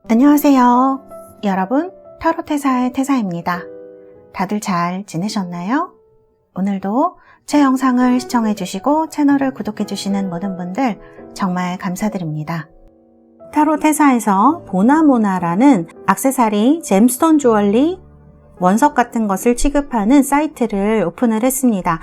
안녕하세요. 여러분, 타로테사의 태사입니다. 다들 잘 지내셨나요? 오늘도 제 영상을 시청해주시고 채널을 구독해주시는 모든 분들 정말 감사드립니다. 타로테사에서 보나모나라는 액세서리, 잼스톤 주얼리, 원석 같은 것을 취급하는 사이트를 오픈을 했습니다.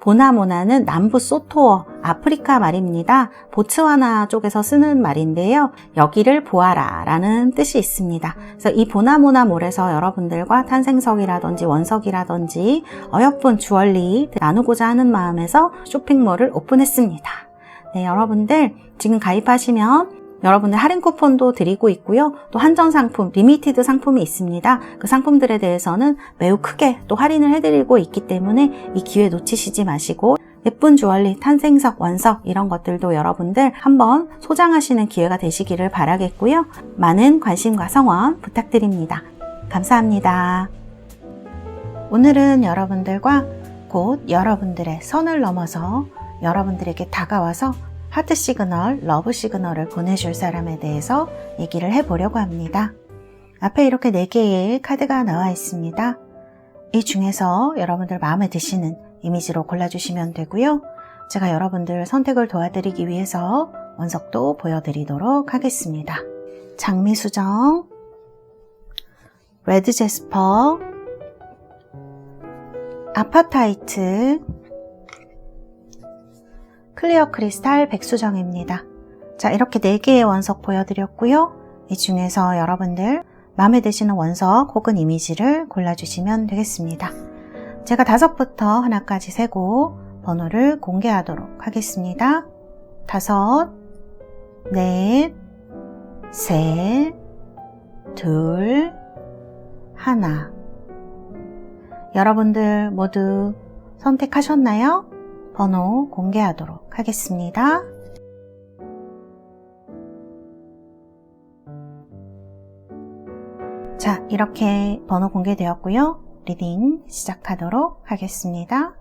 보나모나는 남부 소토어, 아프리카 말입니다. 보츠와나 쪽에서 쓰는 말인데요. 여기를 보아라 라는 뜻이 있습니다. 그래서 이 보나모나 몰에서 여러분들과 탄생석이라든지 원석이라든지 어여쁜 주얼리 나누고자 하는 마음에서 쇼핑몰을 오픈했습니다. 네, 여러분들 지금 가입하시면 여러분들 할인 쿠폰도 드리고 있고요. 또 한정 상품, 리미티드 상품이 있습니다. 그 상품들에 대해서는 매우 크게 또 할인을 해드리고 있기 때문에 이 기회 놓치시지 마시고 예쁜 주얼리, 탄생석, 원석 이런 것들도 여러분들 한번 소장하시는 기회가 되시기를 바라겠고요. 많은 관심과 성원 부탁드립니다. 감사합니다. 오늘은 여러분들과 곧 여러분들의 선을 넘어서 여러분들에게 다가와서 하트 시그널, 러브 시그널을 보내줄 사람에 대해서 얘기를 해보려고 합니다. 앞에 이렇게 4개의 카드가 나와 있습니다. 이 중에서 여러분들 마음에 드시는 이미지로 골라주시면 되고요. 제가 여러분들 선택을 도와드리기 위해서 원석도 보여드리도록 하겠습니다. 장미수정, 레드 제스퍼, 아파타이트, 클리어 크리스탈 백수정입니다. 자, 이렇게 4개의 원석 보여드렸고요. 이 중에서 여러분들 마음에 드시는 원석 혹은 이미지를 골라주시면 되겠습니다. 제가 5부터 하나까지 세고 번호를 공개하도록 하겠습니다. 5, 4, 3, 2, 1. 여러분들 모두 선택하셨나요? 번호 공개하도록 하겠습니다. 자, 이렇게 번호 공개되었고요. 리딩 시작하도록 하겠습니다.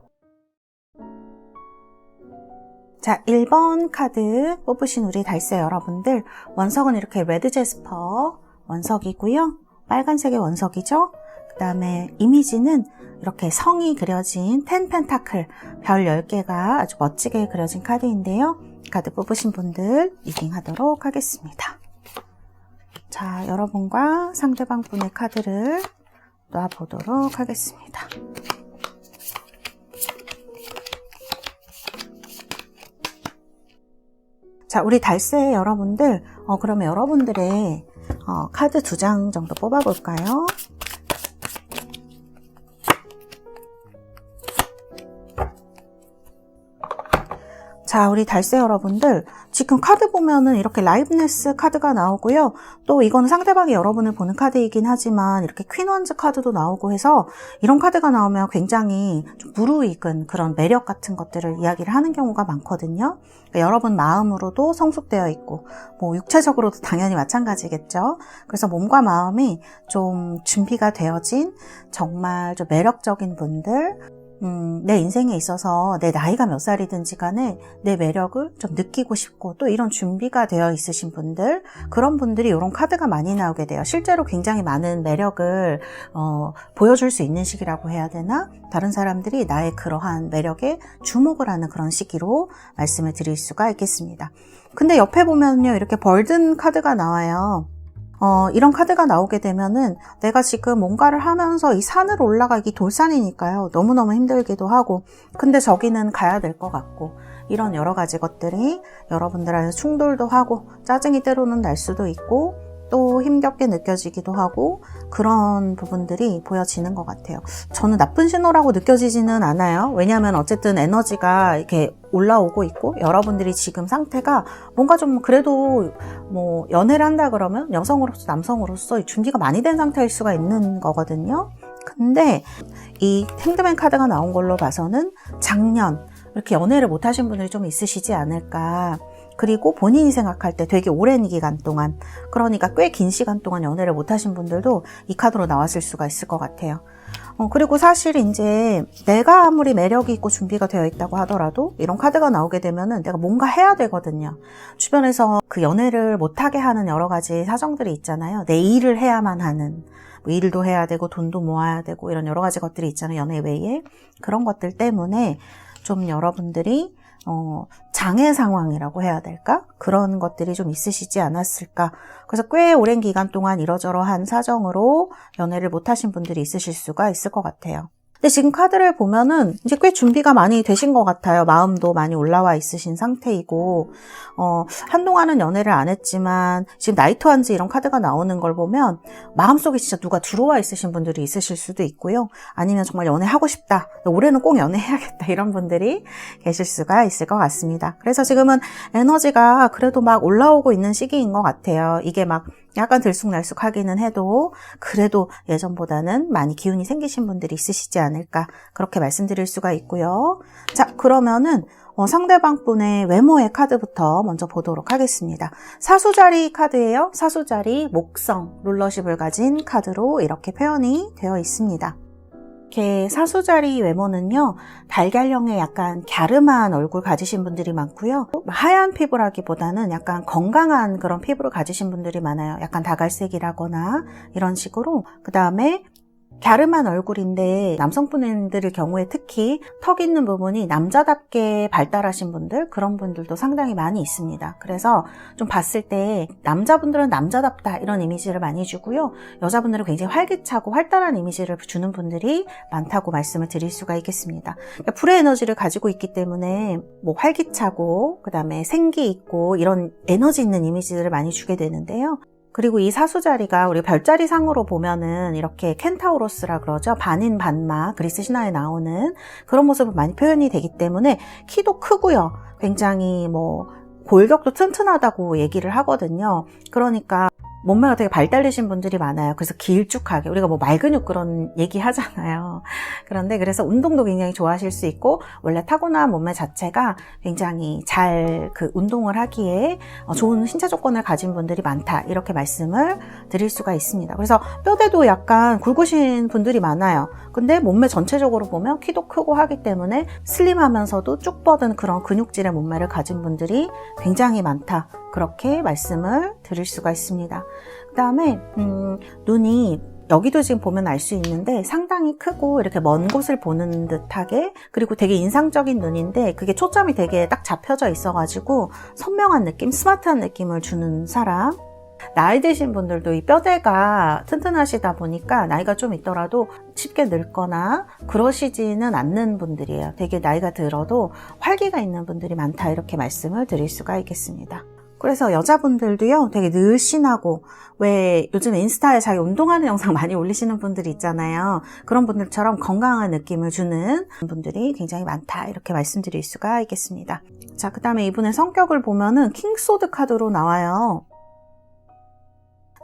자, 1번 카드 뽑으신 우리 달새 여러분들, 원석은 이렇게 레드 제스퍼 원석이고요. 빨간색의 원석이죠. 그 다음에 이미지는 이렇게 성이 그려진 10 펜타클, 별 10개가 아주 멋지게 그려진 카드인데요. 카드 뽑으신 분들 리딩하도록 하겠습니다. 자, 여러분과 상대방 분의 카드를 놔보도록 하겠습니다. 자, 우리 달새 여러분들, 그러면 여러분들의 카드 2장 정도 뽑아볼까요? 자, 우리 달새 여러분들, 지금 카드 보면은 이렇게 라이브네스 카드가 나오고요. 또 이건 상대방이 여러분을 보는 카드이긴 하지만 이렇게 퀸 원즈 카드도 나오고 해서 이런 카드가 나오면 굉장히 좀 무르익은 그런 매력 같은 것들을 이야기를 하는 경우가 많거든요. 그러니까 여러분 마음으로도 성숙되어 있고 뭐 육체적으로도 당연히 마찬가지겠죠. 그래서 몸과 마음이 좀 준비가 되어진 정말 좀 매력적인 분들, 내 인생에 있어서 내 나이가 몇 살이든지 간에 내 매력을 좀 느끼고 싶고 또 이런 준비가 되어 있으신 분들, 그런 분들이 이런 카드가 많이 나오게 돼요. 실제로 굉장히 많은 매력을 보여줄 수 있는 시기라고 해야 되나? 다른 사람들이 나의 그러한 매력에 주목을 하는 그런 시기로 말씀을 드릴 수가 있겠습니다. 근데 옆에 보면요, 이렇게 벌든 카드가 나와요. 이런 카드가 나오게 되면은 내가 지금 뭔가를 하면서 이 산을 올라가기, 돌산이니까요. 너무너무 힘들기도 하고, 근데 저기는 가야 될 것 같고, 이런 여러 가지 것들이 여러분들한테 충돌도 하고, 짜증이 때로는 날 수도 있고, 또 힘겹게 느껴지기도 하고, 그런 부분들이 보여지는 것 같아요. 저는 나쁜 신호라고 느껴지지는 않아요. 왜냐하면 어쨌든 에너지가 이렇게 올라오고 있고, 여러분들이 지금 상태가 뭔가 좀 그래도 뭐 연애를 한다 그러면 여성으로서 남성으로서 준비가 많이 된 상태일 수가 있는 거거든요. 근데 이 핸드맨 카드가 나온 걸로 봐서는 작년 이렇게 연애를 못 하신 분들이 좀 있으시지 않을까. 그리고 본인이 생각할 때 되게 오랜 기간 동안, 그러니까 꽤 긴 시간 동안 연애를 못 하신 분들도 이 카드로 나왔을 수가 있을 것 같아요. 그리고 사실 이제 내가 아무리 매력이 있고 준비가 되어 있다고 하더라도 이런 카드가 나오게 되면은 내가 뭔가 해야 되거든요. 주변에서 그 연애를 못하게 하는 여러 가지 사정들이 있잖아요. 내 일을 해야만 하는, 뭐 일도 해야 되고 돈도 모아야 되고 이런 여러 가지 것들이 있잖아요. 연애 외에. 그런 것들 때문에 좀 여러분들이 장애 상황이라고 해야 될까? 그런 것들이 좀 있으시지 않았을까? 그래서 꽤 오랜 기간 동안 이러저러한 사정으로 연애를 못 하신 분들이 있으실 수가 있을 것 같아요. 근데 지금 카드를 보면은 이제 꽤 준비가 많이 되신 것 같아요. 마음도 많이 올라와 있으신 상태이고, 한동안은 연애를 안 했지만 지금 나이트 wands 이런 카드가 나오는 걸 보면 마음속에 진짜 누가 들어와 있으신 분들이 있으실 수도 있고요. 아니면 정말 연애하고 싶다. 올해는 꼭 연애해야겠다. 이런 분들이 계실 수가 있을 것 같습니다. 그래서 지금은 에너지가 그래도 막 올라오고 있는 시기인 것 같아요. 이게 막 약간 들쑥날쑥하기는 해도 그래도 예전보다는 많이 기운이 생기신 분들이 있으시지 않을까 그렇게 말씀드릴 수가 있고요. 자, 그러면은 상대방 분의 외모의 카드부터 먼저 보도록 하겠습니다. 사수자리 카드예요. 사수자리 목성 룰러십을 가진 카드로 이렇게 표현이 되어 있습니다. 이렇게 사수자리 외모는요, 달걀형의 약간 갸름한 얼굴 가지신 분들이 많고요. 하얀 피부라기보다는 약간 건강한 그런 피부를 가지신 분들이 많아요. 약간 다갈색이라거나 이런 식으로. 그 다음에 갸름한 얼굴인데 남성분들의 경우에 특히 턱 있는 부분이 남자답게 발달하신 분들, 그런 분들도 상당히 많이 있습니다. 그래서 좀 봤을 때 남자분들은 남자답다 이런 이미지를 많이 주고요. 여자분들은 굉장히 활기차고 활달한 이미지를 주는 분들이 많다고 말씀을 드릴 수가 있겠습니다. 그러니까 불의 에너지를 가지고 있기 때문에 뭐 활기차고 그다음에 생기 있고 이런 에너지 있는 이미지들을 많이 주게 되는데요. 그리고 이 사수자리가 우리 별자리 상으로 보면은 이렇게 켄타우로스라 그러죠. 반인 반마, 그리스 신화에 나오는 그런 모습을 많이 표현이 되기 때문에 키도 크고요. 굉장히 뭐 골격도 튼튼하다고 얘기를 하거든요. 그러니까 몸매가 되게 발달되신 분들이 많아요. 그래서 길쭉하게, 우리가 뭐 말근육 그런 얘기 하잖아요. 그런데 그래서 운동도 굉장히 좋아하실 수 있고, 원래 타고난 몸매 자체가 굉장히 잘 그 운동을 하기에 좋은 신체 조건을 가진 분들이 많다. 이렇게 말씀을 드릴 수가 있습니다. 그래서 뼈대도 약간 굵으신 분들이 많아요. 근데 몸매 전체적으로 보면 키도 크고 하기 때문에 슬림하면서도 쭉 뻗은 그런 근육질의 몸매를 가진 분들이 굉장히 많다. 그렇게 말씀을 드릴 수가 있습니다. 그 다음에 눈이 여기도 지금 보면 알 수 있는데 상당히 크고 이렇게 먼 곳을 보는 듯하게, 그리고 되게 인상적인 눈인데 그게 초점이 되게 딱 잡혀져 있어가지고 선명한 느낌, 스마트한 느낌을 주는 사람. 나이 드신 분들도 이 뼈대가 튼튼하시다 보니까 나이가 좀 있더라도 쉽게 늙거나 그러시지는 않는 분들이에요. 되게 나이가 들어도 활기가 있는 분들이 많다, 이렇게 말씀을 드릴 수가 있겠습니다. 그래서 여자분들도요, 되게 늘씬하고, 왜 요즘 인스타에 자기 운동하는 영상 많이 올리시는 분들이 있잖아요. 그런 분들처럼 건강한 느낌을 주는 분들이 굉장히 많다, 이렇게 말씀드릴 수가 있겠습니다. 자, 그 다음에 이분의 성격을 보면은 킹소드 카드로 나와요.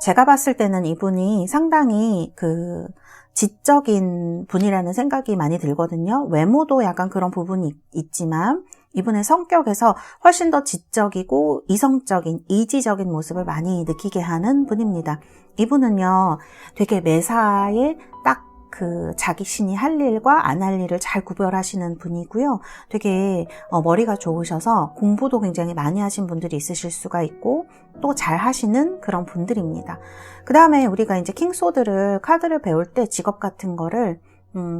제가 봤을 때는 이분이 상당히 지적인 분이라는 생각이 많이 들거든요. 외모도 약간 그런 부분이 있지만 이분의 성격에서 훨씬 더 지적이고 이성적인, 이지적인 모습을 많이 느끼게 하는 분입니다. 이분은요, 되게 매사에 딱 자기 신이 할 일과 안 할 일을 잘 구별하시는 분이고요. 되게 머리가 좋으셔서 공부도 굉장히 많이 하신 분들이 있으실 수가 있고 또 잘 하시는 그런 분들입니다. 그 다음에 우리가 이제 킹소드를 카드를 배울 때 직업 같은 거를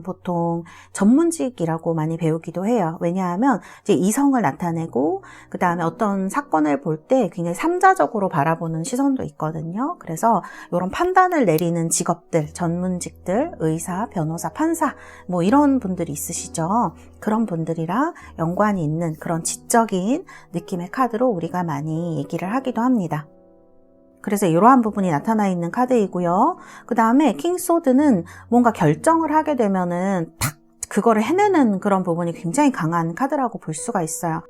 보통 전문직이라고 많이 배우기도 해요. 왜냐하면 이제 이성을 나타내고 그 다음에 어떤 사건을 볼 때 굉장히 삼자적으로 바라보는 시선도 있거든요. 그래서 이런 판단을 내리는 직업들, 전문직들, 의사, 변호사, 판사 뭐 이런 분들이 있으시죠. 그런 분들이랑 연관이 있는 그런 지적인 느낌의 카드로 우리가 많이 얘기를 하기도 합니다. 그래서 이러한 부분이 나타나 있는 카드이고요. 그 다음에 킹소드는 뭔가 결정을 하게 되면은 탁 그거를 해내는 그런 부분이 굉장히 강한 카드라고 볼 수가 있어요.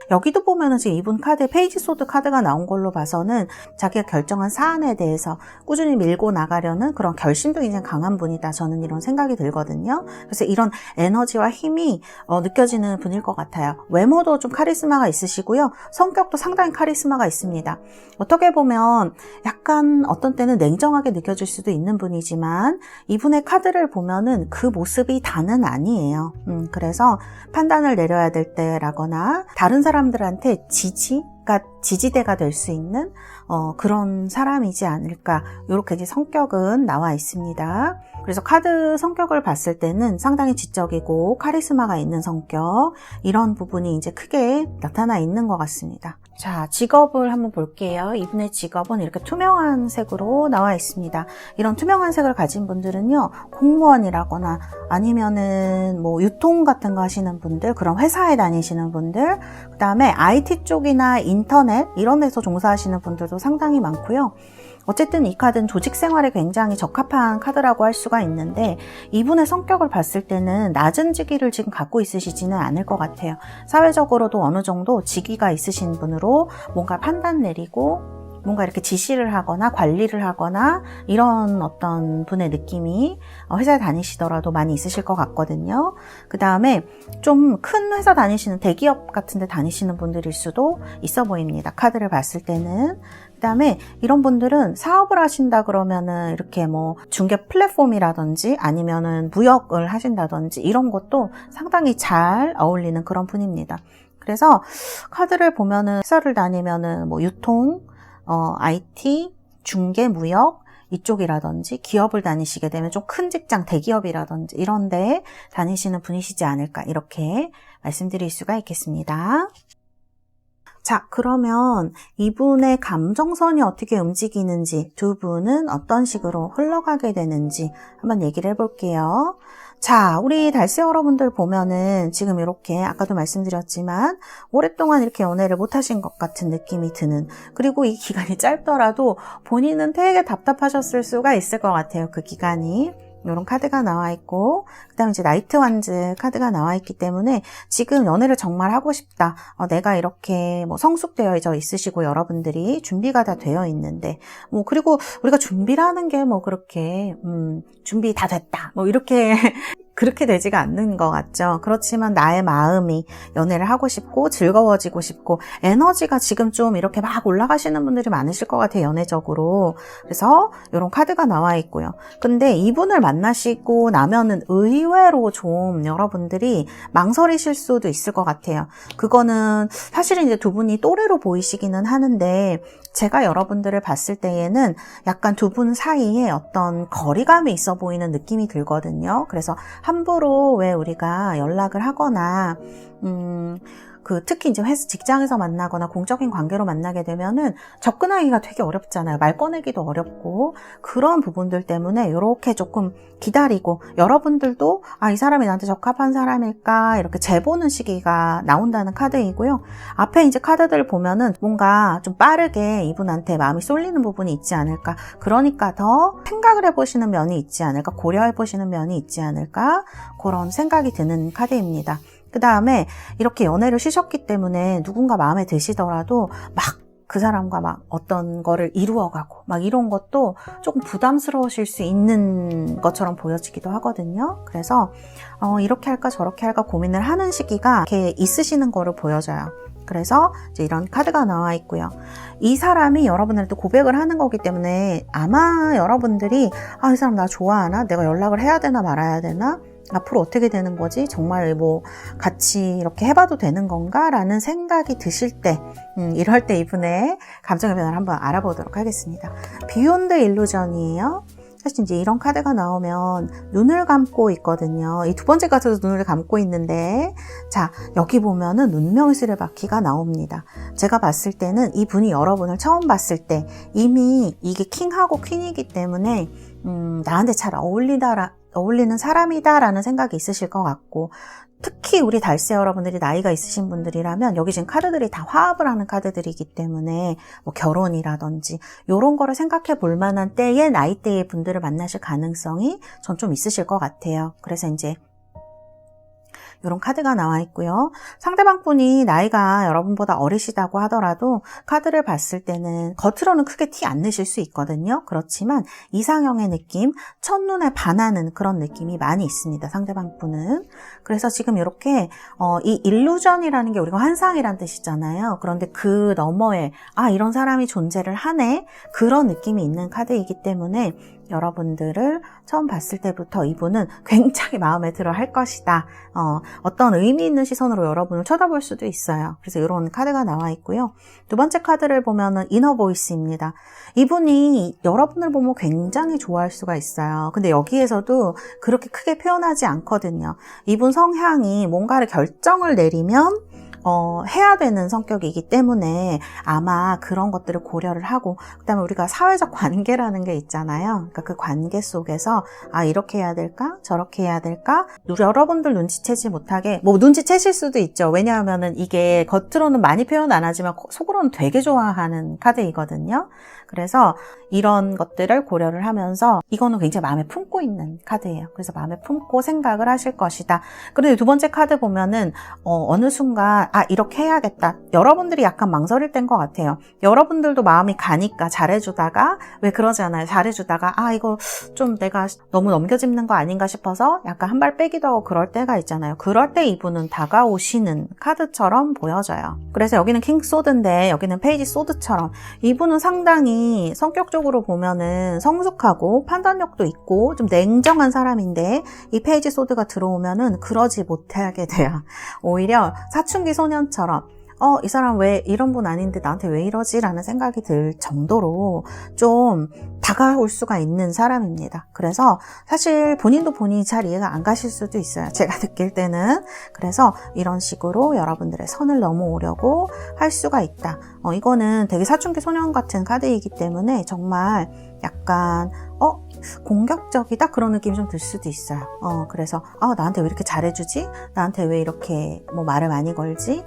여기도 보면은 지금 이분 카드에 페이지 소드 카드가 나온 걸로 봐서는 자기가 결정한 사안에 대해서 꾸준히 밀고 나가려는 그런 결심도 굉장히 강한 분이다. 저는 이런 생각이 들거든요. 그래서 이런 에너지와 힘이 느껴지는 분일 것 같아요. 외모도 좀 카리스마가 있으시고요. 성격도 상당히 카리스마가 있습니다. 어떻게 보면 약간 어떤 때는 냉정하게 느껴질 수도 있는 분이지만 이분의 카드를 보면은 그 모습이 다는 아니에요. 그래서 판단을 내려야 될 때라거나 다른 사람들한테 지지대가 될 수 있는 그런 사람이지 않을까, 이렇게 이제 성격은 나와 있습니다. 그래서 카드 성격을 봤을 때는 상당히 지적이고 카리스마가 있는 성격, 이런 부분이 이제 크게 나타나 있는 것 같습니다. 자, 직업을 한번 볼게요. 이분의 직업은 이렇게 투명한 색으로 나와 있습니다. 이런 투명한 색을 가진 분들은요, 공무원이라거나 아니면은 뭐 유통 같은 거 하시는 분들, 그런 회사에 다니시는 분들, 그 다음에 IT 쪽이나 인터넷 이런 데서 종사하시는 분들도 상당히 많고요. 어쨌든 이 카드는 조직 생활에 굉장히 적합한 카드라고 할 수가 있는데, 이분의 성격을 봤을 때는 낮은 직위를 지금 갖고 있으시지는 않을 것 같아요. 사회적으로도 어느 정도 직위가 있으신 분으로 뭔가 판단 내리고 뭔가 이렇게 지시를 하거나 관리를 하거나 이런 어떤 분의 느낌이 회사에 다니시더라도 많이 있으실 것 같거든요. 그 다음에 좀 큰 회사 다니시는 대기업 같은 데 다니시는 분들일 수도 있어 보입니다. 카드를 봤을 때는. 그 다음에 이런 분들은 사업을 하신다 그러면은 이렇게 뭐 중개 플랫폼이라든지 아니면은 무역을 하신다든지 이런 것도 상당히 잘 어울리는 그런 분입니다. 그래서 카드를 보면은 회사를 다니면은 뭐 유통, IT, 중개, 무역 이쪽이라든지 기업을 다니시게 되면 좀 큰 직장, 대기업이라든지 이런 데 다니시는 분이시지 않을까, 이렇게 말씀드릴 수가 있겠습니다. 자, 그러면 이분의 감정선이 어떻게 움직이는지, 두 분은 어떤 식으로 흘러가게 되는지 한번 얘기를 해볼게요. 자, 우리 달세 여러분들 보면은 지금 이렇게 아까도 말씀드렸지만 오랫동안 이렇게 연애를 못 하신 것 같은 느낌이 드는, 그리고 이 기간이 짧더라도 본인은 되게 답답하셨을 수가 있을 것 같아요. 그 기간이. 이런 카드가 나와 있고, 그 다음에 이제 나이트 완즈 카드가 나와 있기 때문에 지금 연애를 정말 하고 싶다. 내가 이렇게 뭐 성숙되어 있으시고 여러분들이 준비가 다 되어 있는데, 뭐 그리고 우리가 준비라는 게 뭐 그렇게 준비 다 됐다 뭐 이렇게 그렇게 되지가 않는 것 같죠. 그렇지만 나의 마음이 연애를 하고 싶고 즐거워지고 싶고 에너지가 지금 좀 이렇게 막 올라가시는 분들이 많으실 것 같아요, 연애적으로. 그래서 이런 카드가 나와 있고요. 근데 이분을 만나시고 나면은 의외로 좀 여러분들이 망설이실 수도 있을 것 같아요. 그거는 사실은 이제 두 분이 또래로 보이시기는 하는데, 제가 여러분들을 봤을 때에는 약간 두 분 사이에 어떤 거리감이 있어 보이는 느낌이 들거든요. 그래서 함부로 왜 우리가 연락을 하거나 특히 이제 직장에서 만나거나 공적인 관계로 만나게 되면은 접근하기가 되게 어렵잖아요. 말 꺼내기도 어렵고, 그런 부분들 때문에 이렇게 조금 기다리고, 여러분들도 이 사람이 나한테 적합한 사람일까 이렇게 재보는 시기가 나온다는 카드이고요. 앞에 이제 카드들 보면은 뭔가 좀 빠르게 이분한테 마음이 쏠리는 부분이 있지 않을까, 그러니까 더 생각을 해보시는 면이 있지 않을까, 고려해보시는 면이 있지 않을까, 그런 생각이 드는 카드입니다. 그 다음에 이렇게 연애를 쉬셨기 때문에 누군가 마음에 드시더라도 막 그 사람과 막 어떤 거를 이루어가고 막 이런 것도 조금 부담스러우실 수 있는 것처럼 보여지기도 하거든요. 그래서 이렇게 할까 저렇게 할까 고민을 하는 시기가 이렇게 있으시는 거를 보여줘요. 그래서 이제 이런 카드가 나와 있고요. 이 사람이 여러분들한테 고백을 하는 거기 때문에 아마 여러분들이 이 사람 나 좋아하나? 내가 연락을 해야 되나 말아야 되나? 앞으로 어떻게 되는 거지? 정말 뭐 같이 이렇게 해봐도 되는 건가? 라는 생각이 드실 때, 이럴 때 이분의 감정의 변화를 한번 알아보도록 하겠습니다. 비욘드 일루전이에요. 사실 이제 이런 카드가 나오면 눈을 감고 있거든요. 이 두 번째 카드도 눈을 감고 있는데, 자, 여기 보면은 눈명의 수레바퀴가 나옵니다. 제가 봤을 때는 이분이 여러분을 처음 봤을 때 이미 이게 킹하고 퀸이기 때문에 나한테 잘 어울리는 사람이다라는 생각이 있으실 것 같고, 특히 우리 달세 여러분들이 나이가 있으신 분들이라면 여기 지금 카드들이 다 화합을 하는 카드들이기 때문에 뭐 결혼이라든지 이런 거를 생각해 볼 만한 때의 나이대의 분들을 만나실 가능성이 전 좀 있으실 것 같아요. 그래서 이제 이런 카드가 나와 있고요. 상대방 분이 나이가 여러분보다 어리시다고 하더라도 카드를 봤을 때는 겉으로는 크게 티 안 내실 수 있거든요. 그렇지만 이상형의 느낌, 첫눈에 반하는 그런 느낌이 많이 있습니다. 상대방 분은. 그래서 지금 이렇게 이 일루전이라는 게 우리가 환상이란 뜻이잖아요. 그런데 그 너머에 이런 사람이 존재를 하네, 그런 느낌이 있는 카드이기 때문에 여러분들을 처음 봤을 때부터 이분은 굉장히 마음에 들어 할 것이다. 어떤 의미 있는 시선으로 여러분을 쳐다볼 수도 있어요. 그래서 이런 카드가 나와 있고요. 두 번째 카드를 보면은 이너 보이스입니다. 이분이 여러분을 보면 굉장히 좋아할 수가 있어요. 근데 여기에서도 그렇게 크게 표현하지 않거든요. 이분 성향이 뭔가를 결정을 내리면 해야 되는 성격이기 때문에 아마 그런 것들을 고려를 하고, 그 다음에 우리가 사회적 관계라는 게 있잖아요. 그러니까 그 관계 속에서 이렇게 해야 될까? 저렇게 해야 될까? 여러분들 눈치채지 못하게, 눈치채실 수도 있죠. 왜냐하면은 이게 겉으로는 많이 표현 안 하지만 속으로는 되게 좋아하는 카드이거든요. 그래서 이런 것들을 고려를 하면서 이거는 굉장히 마음에 품고 있는 카드예요. 그래서 마음에 품고 생각을 하실 것이다. 그런데 두 번째 카드 보면은 어느 순간 이렇게 해야겠다. 여러분들이 약간 망설일 때인 것 같아요. 여러분들도 마음이 가니까 잘해주다가, 왜 그러잖아요. 잘해주다가 이거 좀 내가 너무 넘겨짚는 거 아닌가 싶어서 약간 한 발 빼기도 하고 그럴 때가 있잖아요. 그럴 때 이분은 다가오시는 카드처럼 보여져요. 그래서 여기는 킹 소드인데 여기는 페이지 소드처럼 이분은 상당히 성격적으로 보면은 성숙하고 판단력도 있고 좀 냉정한 사람인데, 이 페이지 소드가 들어오면은 그러지 못하게 돼요. 오히려 사춘기 소년처럼 이 사람 왜 이런 분 아닌데 나한테 왜 이러지? 라는 생각이 들 정도로 좀 다가올 수가 있는 사람입니다. 그래서 사실 본인도 본인이 잘 이해가 안 가실 수도 있어요. 제가 느낄 때는. 그래서 이런 식으로 여러분들의 선을 넘어오려고 할 수가 있다. 이거는 되게 사춘기 소년 같은 카드이기 때문에 정말 약간 공격적이다? 그런 느낌이 좀 들 수도 있어요. 그래서 나한테 왜 이렇게 잘해주지? 나한테 왜 이렇게 말을 많이 걸지?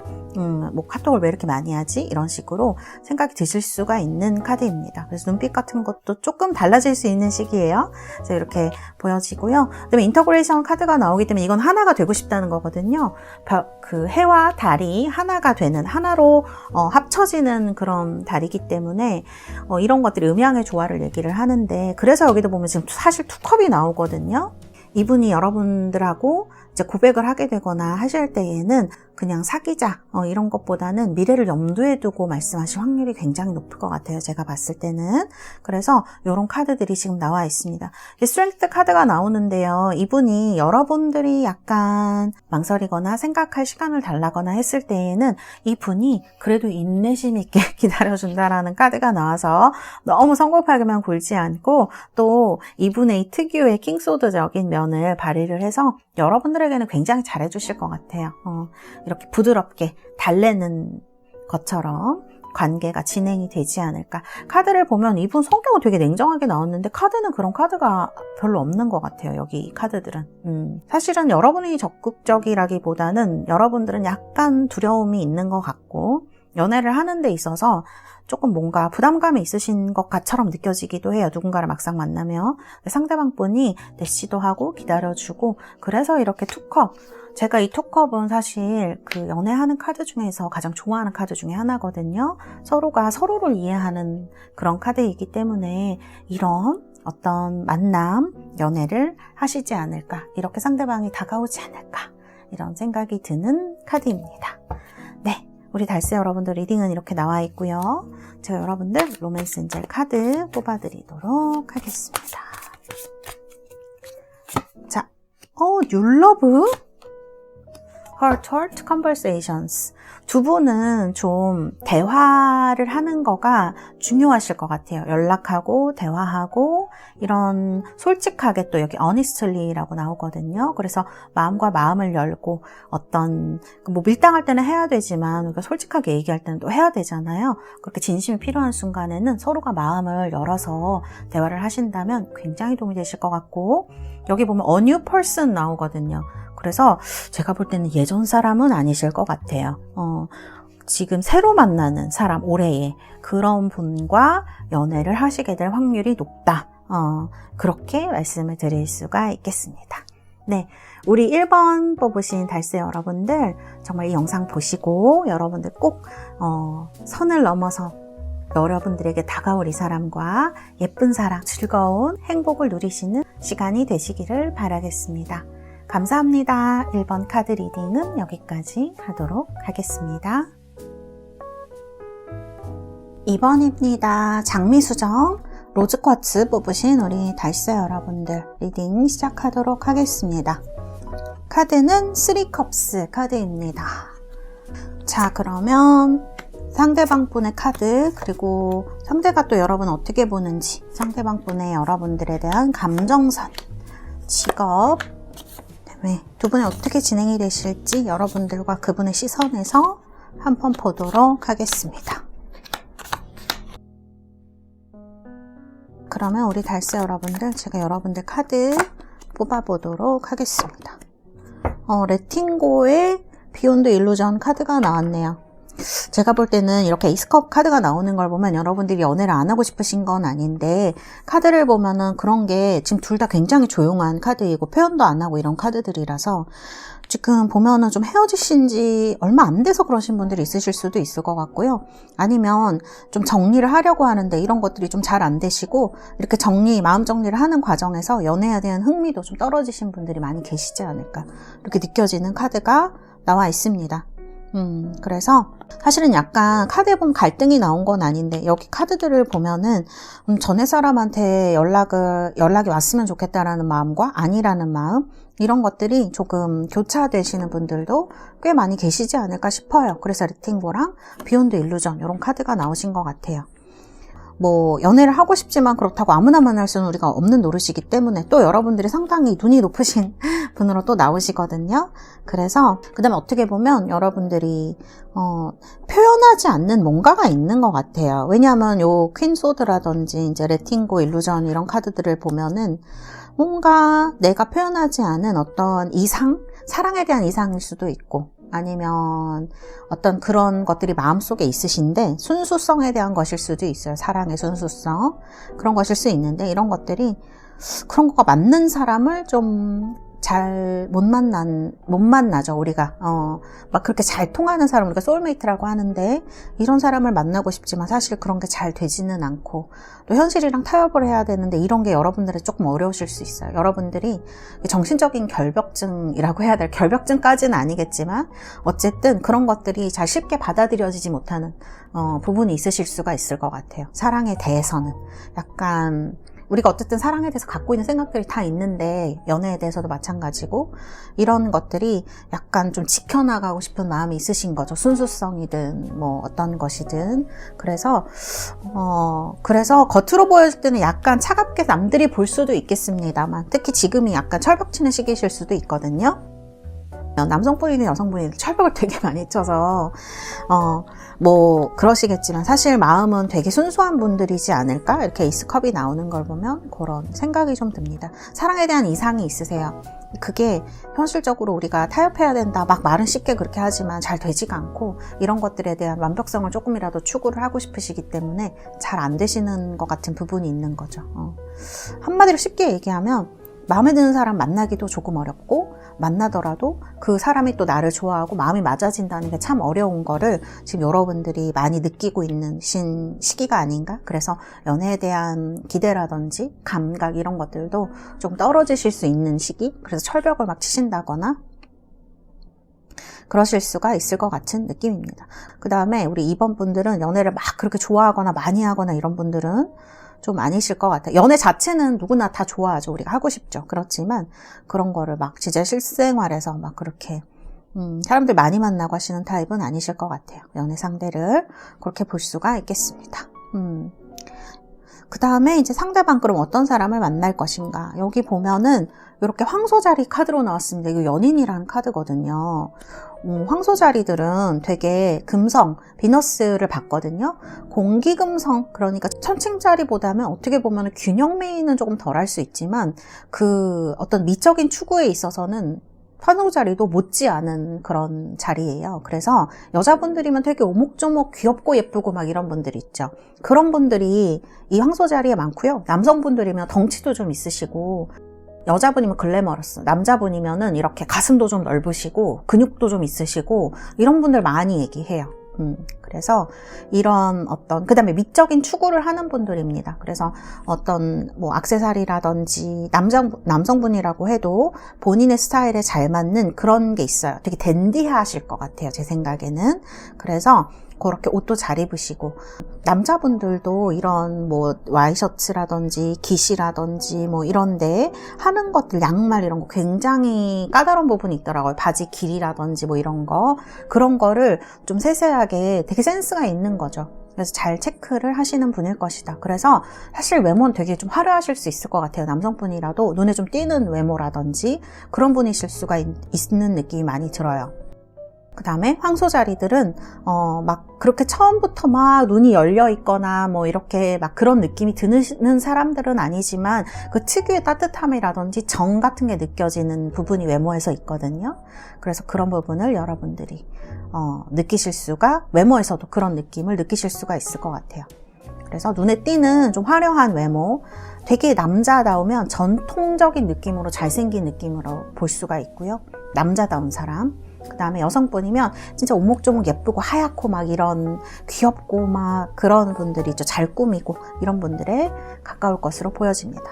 카톡을 왜 이렇게 많이 하지? 이런 식으로 생각이 드실 수가 있는 카드입니다. 그래서 눈빛 같은 것도 조금 달라질 수 있는 시기예요. 그래서 이렇게 보여지고요. 그다음에 인터그레이션 카드가 나오기 때문에 이건 하나가 되고 싶다는 거거든요. 그 해와 달이 하나가 되는, 하나로 합쳐지는 그런 달이기 때문에 이런 것들이 음양의 조화를 얘기를 하는데, 그래서 여기도 보면 지금 사실 투컵이 나오거든요. 이분이 여러분들하고 이제 고백을 하게 되거나 하실 때에는 그냥 사귀자 이런 것보다는 미래를 염두에 두고 말씀하실 확률이 굉장히 높을 것 같아요. 제가 봤을 때는. 그래서 이런 카드들이 지금 나와 있습니다. 스트렝스 카드가 나오는데요. 이분이 여러분들이 약간 망설이거나 생각할 시간을 달라거나 했을 때에는 이분이 그래도 인내심 있게 기다려준다라는 카드가 나와서 너무 성급하게만 굴지 않고, 또 이분의 이 특유의 킹소드적인 면을 발휘를 해서 여러분들에게는 굉장히 잘해주실 것 같아요. 이렇게 부드럽게 달래는 것처럼 관계가 진행이 되지 않을까. 카드를 보면 이분 성격은 되게 냉정하게 나왔는데 카드는 그런 카드가 별로 없는 것 같아요. 여기 이 카드들은. 사실은 여러분이 적극적이라기보다는 여러분들은 약간 두려움이 있는 것 같고, 연애를 하는 데 있어서 조금 뭔가 부담감이 있으신 것처럼 느껴지기도 해요. 누군가를 막상 만나면. 상대방 분이 대시도 하고 기다려주고, 그래서 이렇게 투컵. 제가 이 투컵은 사실 그 연애하는 카드 중에서 가장 좋아하는 카드 중에 하나거든요. 서로가 서로를 이해하는 그런 카드이기 때문에 이런 어떤 만남, 연애를 하시지 않을까, 이렇게 상대방이 다가오지 않을까, 이런 생각이 드는 카드입니다. 네, 우리 달세 여러분들 리딩은 이렇게 나와 있고요. 제가 여러분들 로맨스 엔젤 카드 뽑아드리도록 하겠습니다. 자, 뉴러브? Heart Conversations. 두 분은 좀 대화를 하는 거가 중요하실 것 같아요. 연락하고 대화하고 이런 솔직하게, 또 여기 honestly라고 나오거든요. 그래서 마음과 마음을 열고 어떤 밀당할 때는 해야 되지만 우리가 솔직하게 얘기할 때는 또 해야 되잖아요. 그렇게 진심이 필요한 순간에는 서로가 마음을 열어서 대화를 하신다면 굉장히 도움이 되실 것 같고, 여기 보면 a new person 나오거든요. 그래서 제가 볼 때는 예전 사람은 아니실 것 같아요. 지금 새로 만나는 사람, 올해의 그런 분과 연애를 하시게 될 확률이 높다. 그렇게 말씀을 드릴 수가 있겠습니다. 네, 우리 1번 뽑으신 달새 여러분들 정말 이 영상 보시고 여러분들 꼭 선을 넘어서 여러분들에게 다가올 이 사람과 예쁜 사랑, 즐거운 행복을 누리시는 시간이 되시기를 바라겠습니다. 감사합니다. 1번 카드 리딩은 여기까지 하도록 하겠습니다. 2번입니다. 장미수정 로즈쿼츠 뽑으신 우리 달새 여러분들 리딩 시작하도록 하겠습니다. 카드는 3컵스 카드입니다. 자, 그러면 상대방 분의 카드, 그리고 상대가 또 여러분 어떻게 보는지, 상대방 분의 여러분들에 대한 감정선, 직업, 그다음에 두 분이 어떻게 진행이 되실지 여러분들과 그분의 시선에서 한번 보도록 하겠습니다. 그러면 우리 달새 여러분들, 제가 여러분들 카드 뽑아보도록 하겠습니다. 레팅고의 비욘드 일루전 카드가 나왔네요. 제가 볼 때는 이렇게 에이스컵 카드가 나오는 걸 보면 여러분들이 연애를 안 하고 싶으신 건 아닌데, 카드를 보면은 그런 게 지금 둘 다 굉장히 조용한 카드이고 표현도 안 하고 이런 카드들이라서 지금 보면은 좀 헤어지신 지 얼마 안 돼서 그러신 분들이 있으실 수도 있을 것 같고요. 아니면 좀 정리를 하려고 하는데 이런 것들이 좀 잘 안 되시고, 이렇게 마음 정리를 하는 과정에서 연애에 대한 흥미도 좀 떨어지신 분들이 많이 계시지 않을까, 이렇게 느껴지는 카드가 나와 있습니다. 그래서 사실은 약간 카드에 보면 갈등이 나온 건 아닌데, 여기 카드들을 보면은 전에 사람한테 연락이 왔으면 좋겠다라는 마음과 아니라는 마음, 이런 것들이 조금 교차되시는 분들도 꽤 많이 계시지 않을까 싶어요. 그래서 레팅고랑 비욘드 일루전 이런 카드가 나오신 것 같아요. 뭐 연애를 하고 싶지만 그렇다고 아무나 만날 수는 우리가 없는 노릇이기 때문에 또 여러분들이 상당히 눈이 높으신 분으로 또 나오시거든요. 그래서 그 다음에 어떻게 보면 여러분들이 표현하지 않는 뭔가가 있는 것 같아요. 왜냐하면 요 퀸소드라든지 이제 레팅고 일루전 이런 카드들을 보면은 뭔가 내가 표현하지 않은 어떤 이상, 사랑에 대한 이상일 수도 있고, 아니면 어떤 그런 것들이 마음속에 있으신데 순수성에 대한 것일 수도 있어요. 사랑의 순수성, 그런 것일 수 있는데, 이런 것들이 그런 거가 맞는 사람을 좀 잘 못 만나죠. 우리가 막 그렇게 잘 통하는 사람, 우리가 소울메이트라고 하는데, 이런 사람을 만나고 싶지만 사실 그런 게 잘 되지는 않고, 또 현실이랑 타협을 해야 되는데 이런 게 여러분들이 조금 어려우실 수 있어요. 여러분들이 정신적인 결벽증이라고 해야 될, 결벽증까지는 아니겠지만 어쨌든 그런 것들이 잘 쉽게 받아들여지지 못하는 부분이 있으실 수가 있을 것 같아요. 사랑에 대해서는 약간 우리가 어쨌든 사랑에 대해서 갖고 있는 생각들이 다 있는데, 연애에 대해서도 마찬가지고, 이런 것들이 약간 좀 지켜나가고 싶은 마음이 있으신 거죠. 순수성이든 뭐 어떤 것이든. 그래서 겉으로 보여질 때는 약간 차갑게 남들이 볼 수도 있겠습니다만, 특히 지금이 약간 철벽 치는 시기이실 수도 있거든요. 남성분이든 여성분이든 철벽을 되게 많이 쳐서 뭐 그러시겠지만 사실 마음은 되게 순수한 분들이지 않을까, 이렇게 에이스컵이 나오는 걸 보면 그런 생각이 좀 듭니다. 사랑에 대한 이상이 있으세요. 그게 현실적으로 우리가 타협해야 된다 막 말은 쉽게 그렇게 하지만 잘 되지가 않고, 이런 것들에 대한 완벽성을 조금이라도 추구를 하고 싶으시기 때문에 잘 안 되시는 것 같은 부분이 있는 거죠. 한마디로 쉽게 얘기하면 마음에 드는 사람 만나기도 조금 어렵고, 만나더라도 그 사람이 또 나를 좋아하고 마음이 맞아진다는 게 참 어려운 거를 지금 여러분들이 많이 느끼고 있는 시기가 아닌가. 그래서 연애에 대한 기대라든지 감각, 이런 것들도 좀 떨어지실 수 있는 시기, 그래서 철벽을 막 치신다거나 그러실 수가 있을 것 같은 느낌입니다. 그 다음에 우리 2번 분들은 연애를 막 그렇게 좋아하거나 많이 하거나 이런 분들은 좀 아니실 것 같아요. 연애 자체는 누구나 다 좋아하죠. 우리가 하고 싶죠. 그렇지만 그런 거를 막 진짜 실생활에서 막 그렇게 사람들 많이 만나고 하시는 타입은 아니실 것 같아요. 연애 상대를 그렇게 볼 수가 있겠습니다. 그 다음에 이제 상대방 그럼 어떤 사람을 만날 것인가. 여기 보면은 이렇게 황소자리 카드로 나왔습니다. 이거 연인이라는 카드거든요. 황소자리들은 되게 금성, 비너스를 봤거든요. 공기금성, 그러니까 천칭자리보다는 어떻게 보면 균형매이는 조금 덜할 수 있지만 그 어떤 미적인 추구에 있어서는 황소자리도 못지않은 그런 자리예요. 그래서 여자분들이면 되게 오목조목 귀엽고 예쁘고 막 이런 분들 있죠. 그런 분들이 이 황소자리에 많고요. 남성분들이면 덩치도 좀 있으시고 여자분이면 글래머러스, 남자분이면은 이렇게 가슴도 좀 넓으시고 근육도 좀 있으시고 이런 분들 많이 얘기해요. 그래서 이런 그 다음에 미적인 추구를 하는 분들입니다. 그래서 어떤 뭐 액세서리라든지 남성분이라고 해도 본인의 스타일에 잘 맞는 그런 게 있어요. 되게 댄디하실 것 같아요, 제 생각에는. 그래서 그렇게 옷도 잘 입으시고, 남자분들도 이런 뭐 와이셔츠라든지 깃이라든지 뭐 이런데 하는 것들, 양말 이런 거 굉장히 까다로운 부분이 있더라고요. 바지 길이라든지 뭐 이런 거, 그런 거를 좀 세세하게 되게 센스가 있는 거죠. 그래서 잘 체크를 하시는 분일 것이다. 그래서 사실 외모는 되게 좀 화려하실 수 있을 것 같아요. 남성분이라도 눈에 좀 띄는 외모라든지 그런 분이실 수가 있는 느낌이 많이 들어요. 그 다음에 황소자리들은 막 그렇게 처음부터 막 눈이 열려 있거나 뭐 이렇게 막 그런 느낌이 드는 사람들은 아니지만 그 특유의 따뜻함이라든지 정 같은 게 느껴지는 부분이 외모에서 있거든요. 그래서 그런 부분을 여러분들이 느끼실 수가, 외모에서도 그런 느낌을 느끼실 수가 있을 것 같아요. 그래서 눈에 띄는 좀 화려한 외모, 되게 남자다우면 전통적인 느낌으로 잘생긴 느낌으로 볼 수가 있고요. 남자다운 사람. 그 다음에 여성분이면 진짜 오목조목 예쁘고 하얗고 막 이런 귀엽고 막 그런 분들이 있죠. 잘 꾸미고 이런 분들에 가까울 것으로 보여집니다.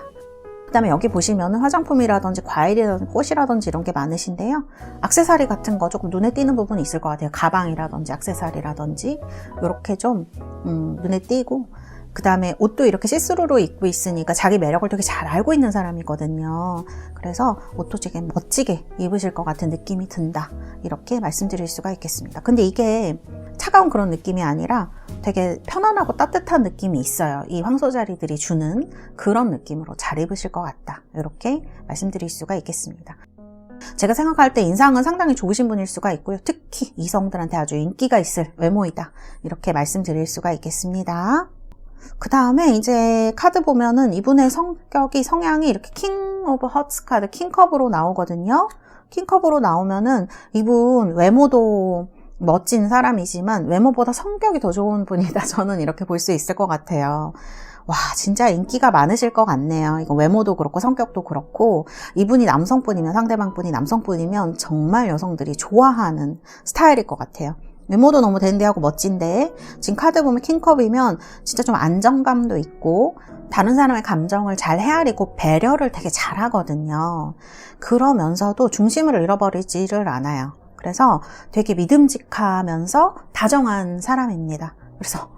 그 다음에 여기 보시면은 화장품이라든지 과일이라든지 꽃이라든지 이런 게 많으신데요. 액세서리 같은 거 조금 눈에 띄는 부분이 있을 것 같아요. 가방이라든지 액세서리라든지 이렇게 좀 눈에 띄고, 그 다음에 옷도 이렇게 시스루로 입고 있으니까 자기 매력을 되게 잘 알고 있는 사람이거든요. 그래서 옷도 되게 멋지게 입으실 것 같은 느낌이 든다, 이렇게 말씀드릴 수가 있겠습니다. 근데 이게 차가운 그런 느낌이 아니라 되게 편안하고 따뜻한 느낌이 있어요. 이 황소자리들이 주는 그런 느낌으로 잘 입으실 것 같다, 이렇게 말씀드릴 수가 있겠습니다. 제가 생각할 때 인상은 상당히 좋으신 분일 수가 있고요. 특히 이성들한테 아주 인기가 있을 외모이다, 이렇게 말씀드릴 수가 있겠습니다. 그 다음에 이제 카드 보면은 이분의 성향이 이렇게 킹 오브 허츠 카드, 킹컵으로 나오거든요. 킹컵으로 나오면은 이분 외모도 멋진 사람이지만 외모보다 성격이 더 좋은 분이다, 저는 이렇게 볼 수 있을 것 같아요. 와, 진짜 인기가 많으실 것 같네요. 이거 외모도 그렇고 성격도 그렇고, 이분이 남성분이면, 상대방분이 남성분이면 정말 여성들이 좋아하는 스타일일 것 같아요. 외모도 너무 댄디하고 멋진데, 지금 카드 보면 킹컵이면 진짜 좀 안정감도 있고 다른 사람의 감정을 잘 헤아리고 배려를 되게 잘하거든요. 그러면서도 중심을 잃어버리지를 않아요. 그래서 되게 믿음직하면서 다정한 사람입니다. 그래서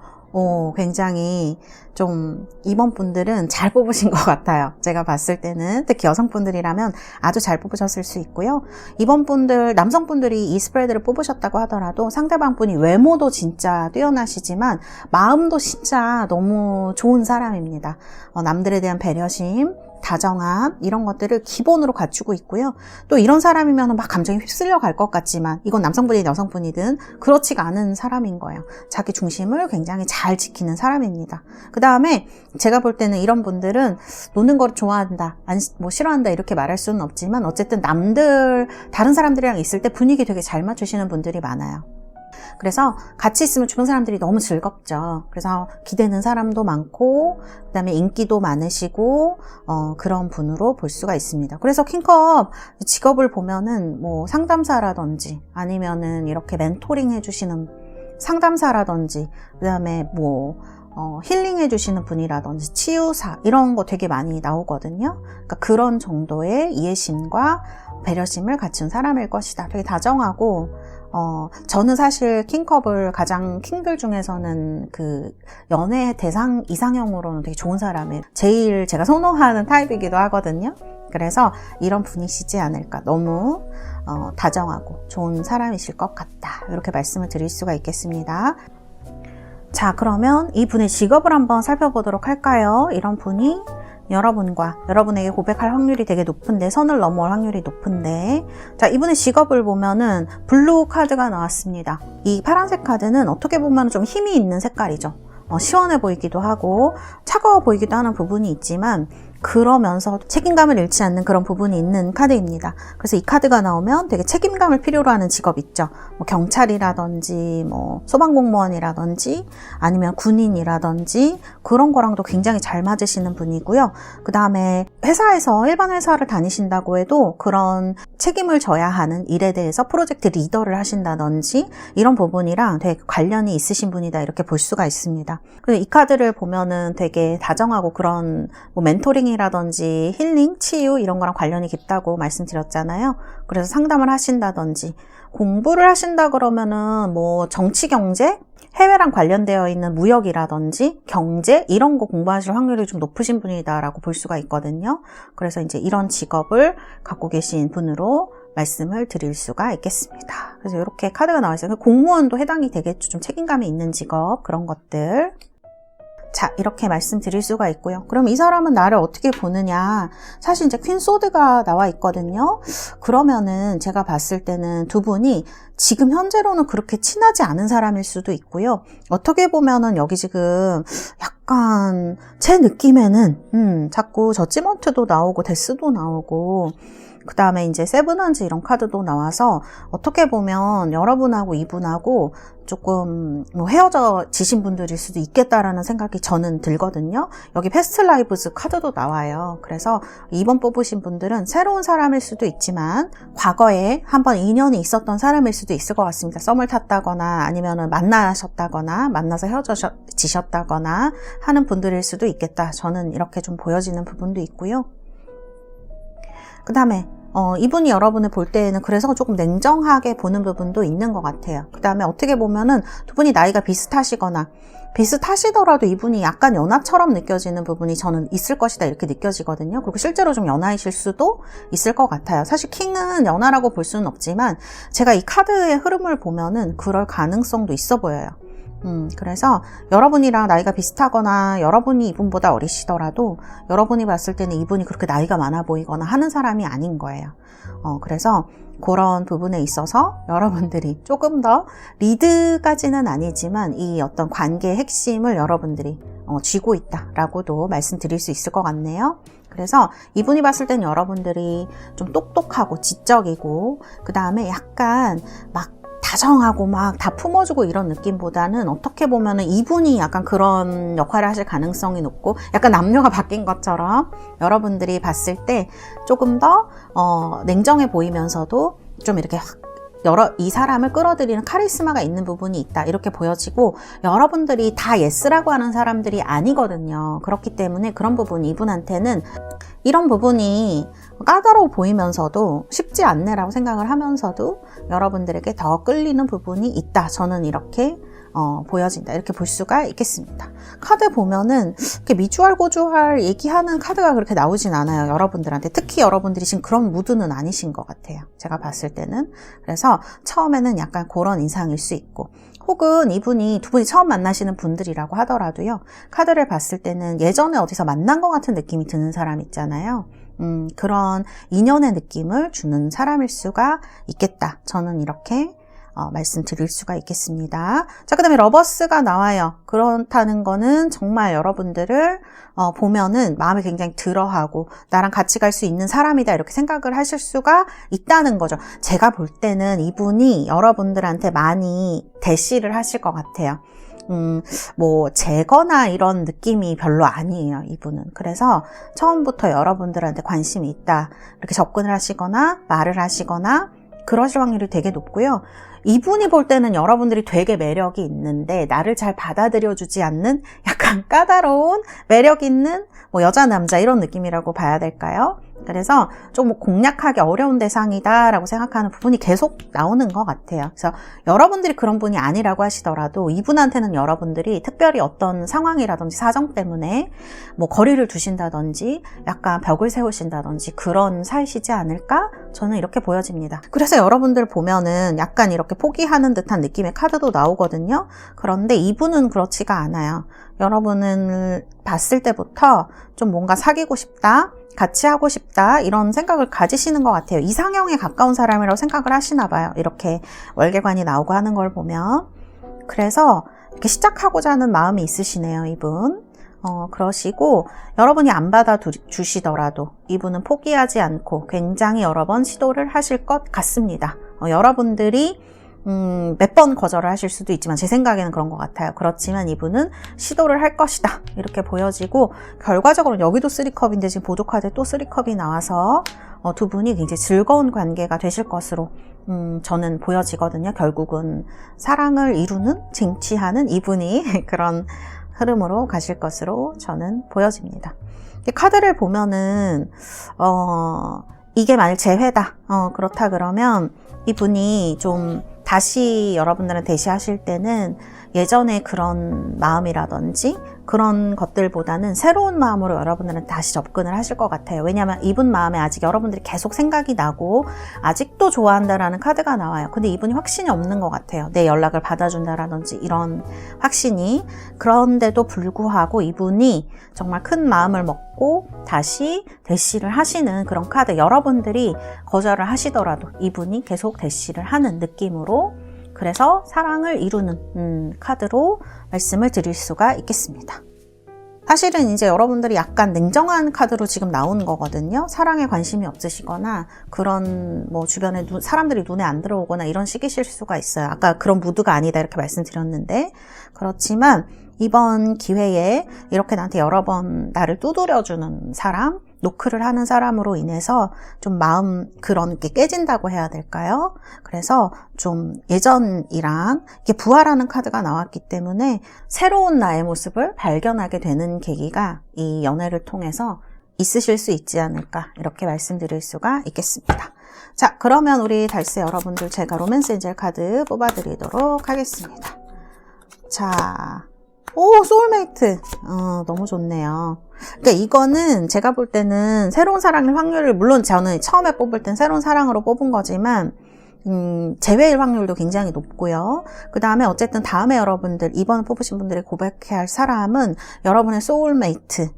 굉장히 좀 이번 분들은 잘 뽑으신 것 같아요. 제가 봤을 때는 특히 여성분들이라면 아주 잘 뽑으셨을 수 있고요. 이번 분들, 남성분들이 이 스프레드를 뽑으셨다고 하더라도 상대방 분이 외모도 진짜 뛰어나시지만 마음도 진짜 너무 좋은 사람입니다. 남들에 대한 배려심, 다정함, 이런 것들을 기본으로 갖추고 있고요. 또 이런 사람이면 막 감정이 휩쓸려 갈 것 같지만 이건 남성분이든 여성분이든 그렇지가 않은 사람인 거예요. 자기 중심을 굉장히 잘 지키는 사람입니다. 그 다음에 제가 볼 때는 이런 분들은 노는 걸 좋아한다, 뭐 싫어한다 이렇게 말할 수는 없지만 어쨌든 다른 사람들이랑 있을 때 분위기 되게 잘 맞추시는 분들이 많아요. 그래서 같이 있으면 주변 사람들이 너무 즐겁죠. 그래서 기대는 사람도 많고, 그 다음에 인기도 많으시고, 그런 분으로 볼 수가 있습니다. 그래서 킹컵 직업을 보면은 뭐 상담사라든지 아니면은 이렇게 멘토링 해주시는 상담사라든지, 그 다음에 뭐 힐링 해주시는 분이라든지 치유사, 이런 거 되게 많이 나오거든요. 그러니까 그런 정도의 이해심과 배려심을 갖춘 사람일 것이다. 되게 다정하고, 저는 사실 킹컵을 가장 킹들 중에서는 그 연애 대상 이상형으로는 되게 좋은 사람이에요. 제일 제가 선호하는 타입이기도 하거든요. 그래서 이런 분이시지 않을까. 너무 다정하고 좋은 사람이실 것 같다, 이렇게 말씀을 드릴 수가 있겠습니다. 자, 그러면 이 분의 직업을 한번 살펴보도록 할까요? 이런 분이 여러분에게 고백할 확률이 되게 높은데, 선을 넘어올 확률이 높은데, 자, 이분의 직업을 보면은 블루 카드가 나왔습니다. 이 파란색 카드는 어떻게 보면 좀 힘이 있는 색깔이죠. 시원해 보이기도 하고 차가워 보이기도 하는 부분이 있지만, 그러면서 책임감을 잃지 않는 그런 부분이 있는 카드입니다. 그래서 이 카드가 나오면 되게 책임감을 필요로 하는 직업 있죠. 뭐 경찰이라든지 뭐 소방공무원이라든지 아니면 군인이라든지 그런 거랑도 굉장히 잘 맞으시는 분이고요. 그 다음에 회사에서 일반 회사를 다니신다고 해도 그런 책임을 져야 하는 일에 대해서 프로젝트 리더를 하신다든지 이런 부분이랑 되게 관련이 있으신 분이다 이렇게 볼 수가 있습니다. 그래서 이 카드를 보면은 되게 다정하고 그런 뭐 멘토링이라든지 힐링, 치유 이런 거랑 관련이 깊다고 말씀드렸잖아요. 그래서 상담을 하신다든지 공부를 하신다 그러면은 뭐 정치, 경제, 해외랑 관련되어 있는 무역이라든지 경제 이런 거 공부하실 확률이 좀 높으신 분이다라고 볼 수가 있거든요. 그래서 이제 이런 직업을 갖고 계신 분으로 말씀을 드릴 수가 있겠습니다. 그래서 이렇게 카드가 나와 있어요. 공무원도 해당이 되겠죠. 좀 책임감이 있는 직업 그런 것들. 자, 이렇게 말씀드릴 수가 있고요. 그럼 이 사람은 나를 어떻게 보느냐? 사실 이제 퀸 소드가 나와 있거든요. 그러면은 제가 봤을 때는 두 분이 지금 현재로는 그렇게 친하지 않은 사람일 수도 있고요. 어떻게 보면은 여기 지금 약간 제 느낌에는 자꾸 저지먼트도 나오고 데스도 나오고 그 다음에 이제 세븐원즈 이런 카드도 나와서 어떻게 보면 여러분하고 이분하고 조금 뭐 헤어지신 분들일 수도 있겠다라는 생각이 저는 들거든요. 여기 패스트 라이브즈 카드도 나와요. 그래서 2번 뽑으신 분들은 새로운 사람일 수도 있지만 과거에 한번 인연이 있었던 사람일 수도 있을 것 같습니다. 썸을 탔다거나 아니면은 만나셨다거나 만나서 헤어지셨다거나 하는 분들일 수도 있겠다. 저는 이렇게 좀 보여지는 부분도 있고요. 그 다음에 이분이 여러분을 볼 때에는 그래서 조금 냉정하게 보는 부분도 있는 것 같아요. 그 다음에 어떻게 보면은 두 분이 나이가 비슷하시거나 비슷하시더라도 이분이 약간 연하처럼 느껴지는 부분이 저는 있을 것이다 이렇게 느껴지거든요. 그리고 실제로 좀 연하이실 수도 있을 것 같아요. 사실 킹은 연하라고 볼 수는 없지만 제가 이 카드의 흐름을 보면은 그럴 가능성도 있어 보여요. 그래서 여러분이랑 나이가 비슷하거나 여러분이 이분보다 어리시더라도 여러분이 봤을 때는 이분이 그렇게 나이가 많아 보이거나 하는 사람이 아닌 거예요. 그래서 그런 부분에 있어서 여러분들이 조금 더 리드까지는 아니지만 이 어떤 관계의 핵심을 여러분들이 쥐고 있다라고도 말씀드릴 수 있을 것 같네요. 그래서 이분이 봤을 땐 여러분들이 좀 똑똑하고 지적이고 그 다음에 약간 막 다정하고 막 다 품어주고 이런 느낌보다는 어떻게 보면은 이분이 약간 그런 역할을 하실 가능성이 높고 약간 남녀가 바뀐 것처럼 여러분들이 봤을 때 조금 더 냉정해 보이면서도 좀 이렇게 확 이 사람을 끌어들이는 카리스마가 있는 부분이 있다 이렇게 보여지고 여러분들이 다 예스라고 하는 사람들이 아니거든요. 그렇기 때문에 그런 부분이 이분한테는 이런 부분이 까다로워 보이면서도 쉽지 않네라고 생각을 하면서도 여러분들에게 더 끌리는 부분이 있다. 저는 이렇게 보여진다. 이렇게 볼 수가 있겠습니다. 카드 보면은 이렇게 미주알 고주알 얘기하는 카드가 그렇게 나오진 않아요. 여러분들한테. 특히 여러분들이 지금 그런 무드는 아니신 것 같아요. 제가 봤을 때는. 그래서 처음에는 약간 그런 인상일 수 있고 혹은 두 분이 처음 만나시는 분들이라고 하더라도요. 카드를 봤을 때는 예전에 어디서 만난 것 같은 느낌이 드는 사람 있잖아요. 그런 인연의 느낌을 주는 사람일 수가 있겠다. 저는 이렇게 말씀드릴 수가 있겠습니다. 자, 그 다음에 러버스가 나와요. 그렇다는 거는 정말 여러분들을 보면은 마음이 굉장히 들어하고 나랑 같이 갈 수 있는 사람이다 이렇게 생각을 하실 수가 있다는 거죠. 제가 볼 때는 이분이 여러분들한테 많이 대시를 하실 것 같아요. 뭐 제거나 이런 느낌이 별로 아니에요, 이분은. 그래서 처음부터 여러분들한테 관심이 있다 이렇게 접근을 하시거나 말을 하시거나 그러실 확률이 되게 높고요. 이분이 볼 때는 여러분들이 되게 매력이 있는데 나를 잘 받아들여주지 않는 약간 까다로운 매력 있는 뭐 여자 남자 이런 느낌이라고 봐야 될까요? 그래서 좀 공략하기 어려운 대상이다 라고 생각하는 부분이 계속 나오는 것 같아요. 그래서 여러분들이 그런 분이 아니라고 하시더라도 이분한테는 여러분들이 특별히 어떤 상황이라든지 사정 때문에 뭐 거리를 두신다든지 약간 벽을 세우신다든지 그런 사이시지 않을까? 저는 이렇게 보여집니다. 그래서 여러분들 보면은 약간 이렇게 포기하는 듯한 느낌의 카드도 나오거든요. 그런데 이분은 그렇지가 않아요. 여러분을 봤을 때부터 좀 뭔가 사귀고 싶다, 같이 하고 싶다 이런 생각을 가지시는 것 같아요. 이상형에 가까운 사람이라고 생각을 하시나 봐요. 이렇게 월계관이 나오고 하는 걸 보면. 그래서 이렇게 시작하고자 하는 마음이 있으시네요, 이분. 그러시고 여러분이 안 받아주시더라도 이분은 포기하지 않고 굉장히 여러 번 시도를 하실 것 같습니다. 여러분들이 몇 번 거절을 하실 수도 있지만 제 생각에는 그런 것 같아요. 그렇지만 이분은 시도를 할 것이다 이렇게 보여지고, 결과적으로 여기도 3컵인데 지금 보조카드에 또 3컵이 나와서 두 분이 굉장히 즐거운 관계가 되실 것으로 저는 보여지거든요. 결국은 사랑을 이루는, 쟁취하는 이분이 그런 흐름으로 가실 것으로 저는 보여집니다. 카드를 보면은 이게 만약 재회다 그렇다 그러면 이분이 좀 다시 여러분들은 대시하실 때는 예전에 그런 마음이라든지 그런 것들보다는 새로운 마음으로 여러분들은 다시 접근을 하실 것 같아요. 왜냐하면 이분 마음에 아직 여러분들이 계속 생각이 나고 아직도 좋아한다라는 카드가 나와요. 근데 이분이 확신이 없는 것 같아요. 내 연락을 받아준다라든지 이런 확신이. 그런데도 불구하고 이분이 정말 큰 마음을 먹고 다시 대시를 하시는 그런 카드. 여러분들이 거절을 하시더라도 이분이 계속 대시를 하는 느낌으로, 그래서 사랑을 이루는 카드로 말씀을 드릴 수가 있겠습니다. 사실은 이제 여러분들이 약간 냉정한 카드로 지금 나오는 거거든요. 사랑에 관심이 없으시거나 그런 뭐 주변에 사람들이 눈에 안 들어오거나 이런 식이실 수가 있어요. 아까 그런 무드가 아니다 이렇게 말씀드렸는데, 그렇지만 이번 기회에 이렇게 나한테 여러 번 나를 두드려주는 사람, 노크를 하는 사람으로 인해서 좀 마음 그런 게 깨진다고 해야 될까요? 그래서 좀 예전이랑 이게 부활하는 카드가 나왔기 때문에 새로운 나의 모습을 발견하게 되는 계기가 이 연애를 통해서 있으실 수 있지 않을까 이렇게 말씀드릴 수가 있겠습니다. 자, 그러면 우리 달세 여러분들 제가 로맨스 엔젤 카드 뽑아드리도록 하겠습니다. 자, 오, 소울메이트. 너무 좋네요. 그러니까 이거는 제가 볼 때는 새로운 사랑의 확률을, 물론 저는 처음에 뽑을 땐 새로운 사랑으로 뽑은 거지만 재회일 확률도 굉장히 높고요. 그 다음에 어쨌든 다음에 여러분들, 이번 뽑으신 분들이 고백해야 할 사람은 여러분의 소울메이트,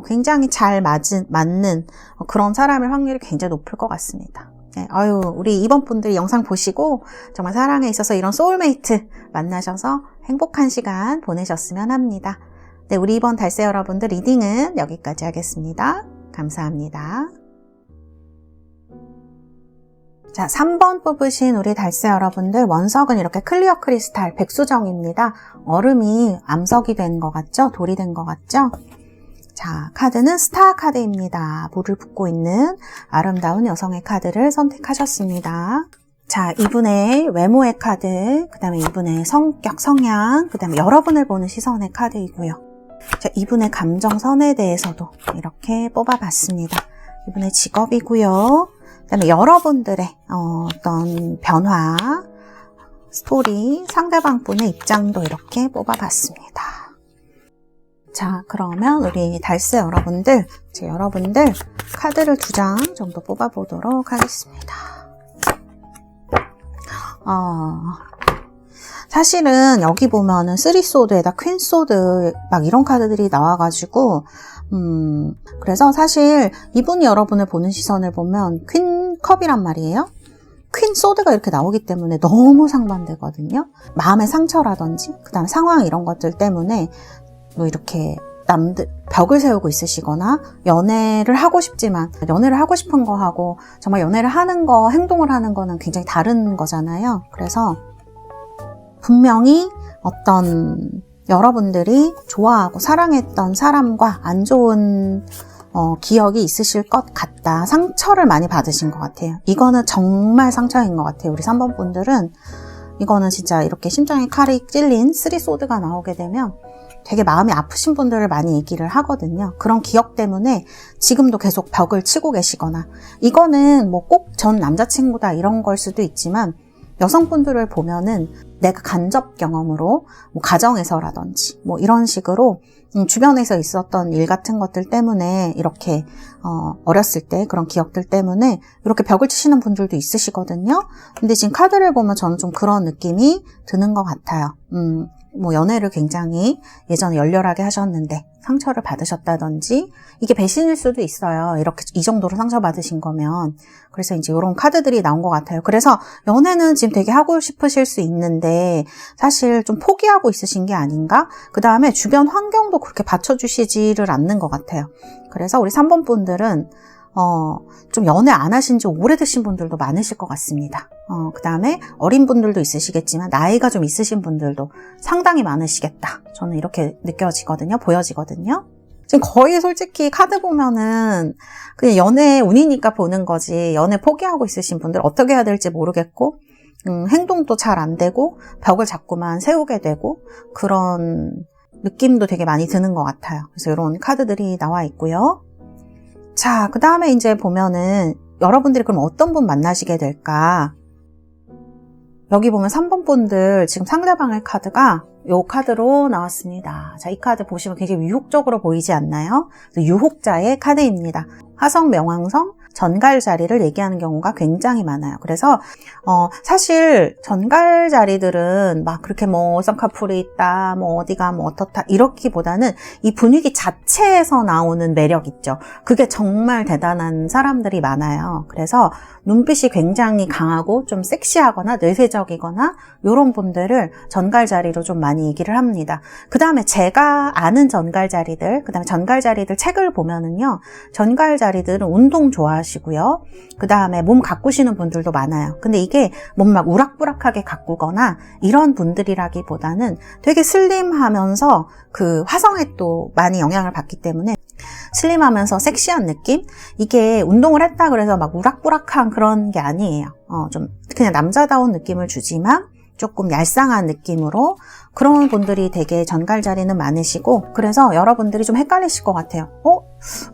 굉장히 잘 맞는 그런 사람의 확률이 굉장히 높을 것 같습니다. 네, 우리 이번 분들이 영상 보시고 정말 사랑에 있어서 이런 소울메이트 만나셔서 행복한 시간 보내셨으면 합니다. 네, 우리 이번 달세 여러분들 리딩은 여기까지 하겠습니다. 감사합니다. 자, 3번 뽑으신 우리 달세 여러분들, 원석은 이렇게 클리어 크리스탈 백수정입니다. 얼음이 암석이 된 것 같죠? 돌이 된 것 같죠? 자, 카드는 스타 카드입니다. 물을 붓고 있는 아름다운 여성의 카드를 선택하셨습니다. 자, 이분의 외모의 카드, 그 다음에 이분의 성격, 성향, 그 다음에 여러분을 보는 시선의 카드이고요. 자, 이분의 감정선에 대해서도 이렇게 뽑아봤습니다. 이분의 직업이고요. 그 다음에 여러분들의 어떤 변화, 스토리, 상대방 분의 입장도 이렇게 뽑아봤습니다. 자, 그러면 우리 달세 여러분들, 여러분들 카드를 2장 정도 뽑아보도록 하겠습니다. 사실은 여기 보면은 3소드에다 퀸소드 막 이런 카드들이 나와가지고 그래서 사실 이분이 여러분을 보는 시선을 보면 퀸컵이란 말이에요. 퀸소드가 이렇게 나오기 때문에 너무 상반되거든요. 마음의 상처라든지 그 다음 상황 이런 것들 때문에 뭐 이렇게 벽을 세우고 있으시거나 연애를 하고 싶지만 연애를 하고 싶은 거하고 정말 연애를 하는 거, 행동을 하는 거는 굉장히 다른 거잖아요. 그래서 분명히 어떤 여러분들이 좋아하고 사랑했던 사람과 안 좋은 기억이 있으실 것 같다. 상처를 많이 받으신 것 같아요. 이거는 정말 상처인 것 같아요. 우리 3번 분들은 이거는 진짜 이렇게 심장에 칼이 찔린 3소드가 나오게 되면 되게 마음이 아프신 분들을 많이 얘기를 하거든요. 그런 기억 때문에 지금도 계속 벽을 치고 계시거나, 이거는 뭐 꼭 전 남자친구다 이런 걸 수도 있지만 여성분들을 보면은 내가 간접 경험으로 뭐 가정에서라든지 뭐 이런 식으로 주변에서 있었던 일 같은 것들 때문에 이렇게 어렸을 때 그런 기억들 때문에 이렇게 벽을 치시는 분들도 있으시거든요. 근데 지금 카드를 보면 저는 좀 그런 느낌이 드는 것 같아요. 뭐 연애를 굉장히 예전에 열렬하게 하셨는데 상처를 받으셨다든지, 이게 배신일 수도 있어요. 이렇게 이 정도로 상처받으신 거면. 그래서 이제 이런 카드들이 나온 것 같아요. 그래서 연애는 지금 되게 하고 싶으실 수 있는데 사실 좀 포기하고 있으신 게 아닌가? 그 다음에 주변 환경도 그렇게 받쳐주시지를 않는 것 같아요. 그래서 우리 3번 분들은 좀 연애 안 하신 지 오래되신 분들도 많으실 것 같습니다. 그 다음에 어린 분들도 있으시겠지만 나이가 좀 있으신 분들도 상당히 많으시겠다. 저는 이렇게 느껴지거든요. 보여지거든요. 지금 거의 솔직히 카드 보면은 그냥 연애 운이니까 보는 거지, 연애 포기하고 있으신 분들 어떻게 해야 될지 모르겠고, 행동도 잘 안 되고 벽을 자꾸만 세우게 되고 그런 느낌도 되게 많이 드는 것 같아요. 그래서 이런 카드들이 나와 있고요. 자, 그 다음에 이제 보면은 여러분들이 그럼 어떤 분 만나시게 될까? 여기 보면 3번 분들 지금 상대방의 카드가 이 카드로 나왔습니다. 자, 이 카드 보시면 굉장히 유혹적으로 보이지 않나요? 유혹자의 카드입니다. 화성, 명왕성, 전갈 자리를 얘기하는 경우가 굉장히 많아요. 그래서 사실 전갈 자리들은 막 그렇게 뭐 쌍꺼풀이 있다, 뭐 어디가 뭐 어떻다 이렇기보다는 이 분위기 자체에서 나오는 매력 있죠. 그게 정말 대단한 사람들이 많아요. 그래서 눈빛이 굉장히 강하고 좀 섹시하거나 내세적이거나 이런 분들을 전갈 자리로 좀 많이 얘기를 합니다. 그 다음에 제가 아는 전갈 자리들, 그 다음에 전갈 자리들 책을 보면은요, 전갈 자리들은 운동 좋아하시고요. 그 다음에 몸 가꾸시는 분들도 많아요. 근데 이게 몸 막 우락부락하게 가꾸거나 이런 분들이라기보다는 되게 슬림하면서 그 화성에 또 많이 영향을 받기 때문에 슬림하면서 섹시한 느낌? 이게 운동을 했다 그래서 막 우락부락한 그런 게 아니에요. 좀 그냥 남자다운 느낌을 주지만 조금 얄쌍한 느낌으로 그런 분들이 되게 전갈 자리는 많으시고, 그래서 여러분들이 좀 헷갈리실 것 같아요.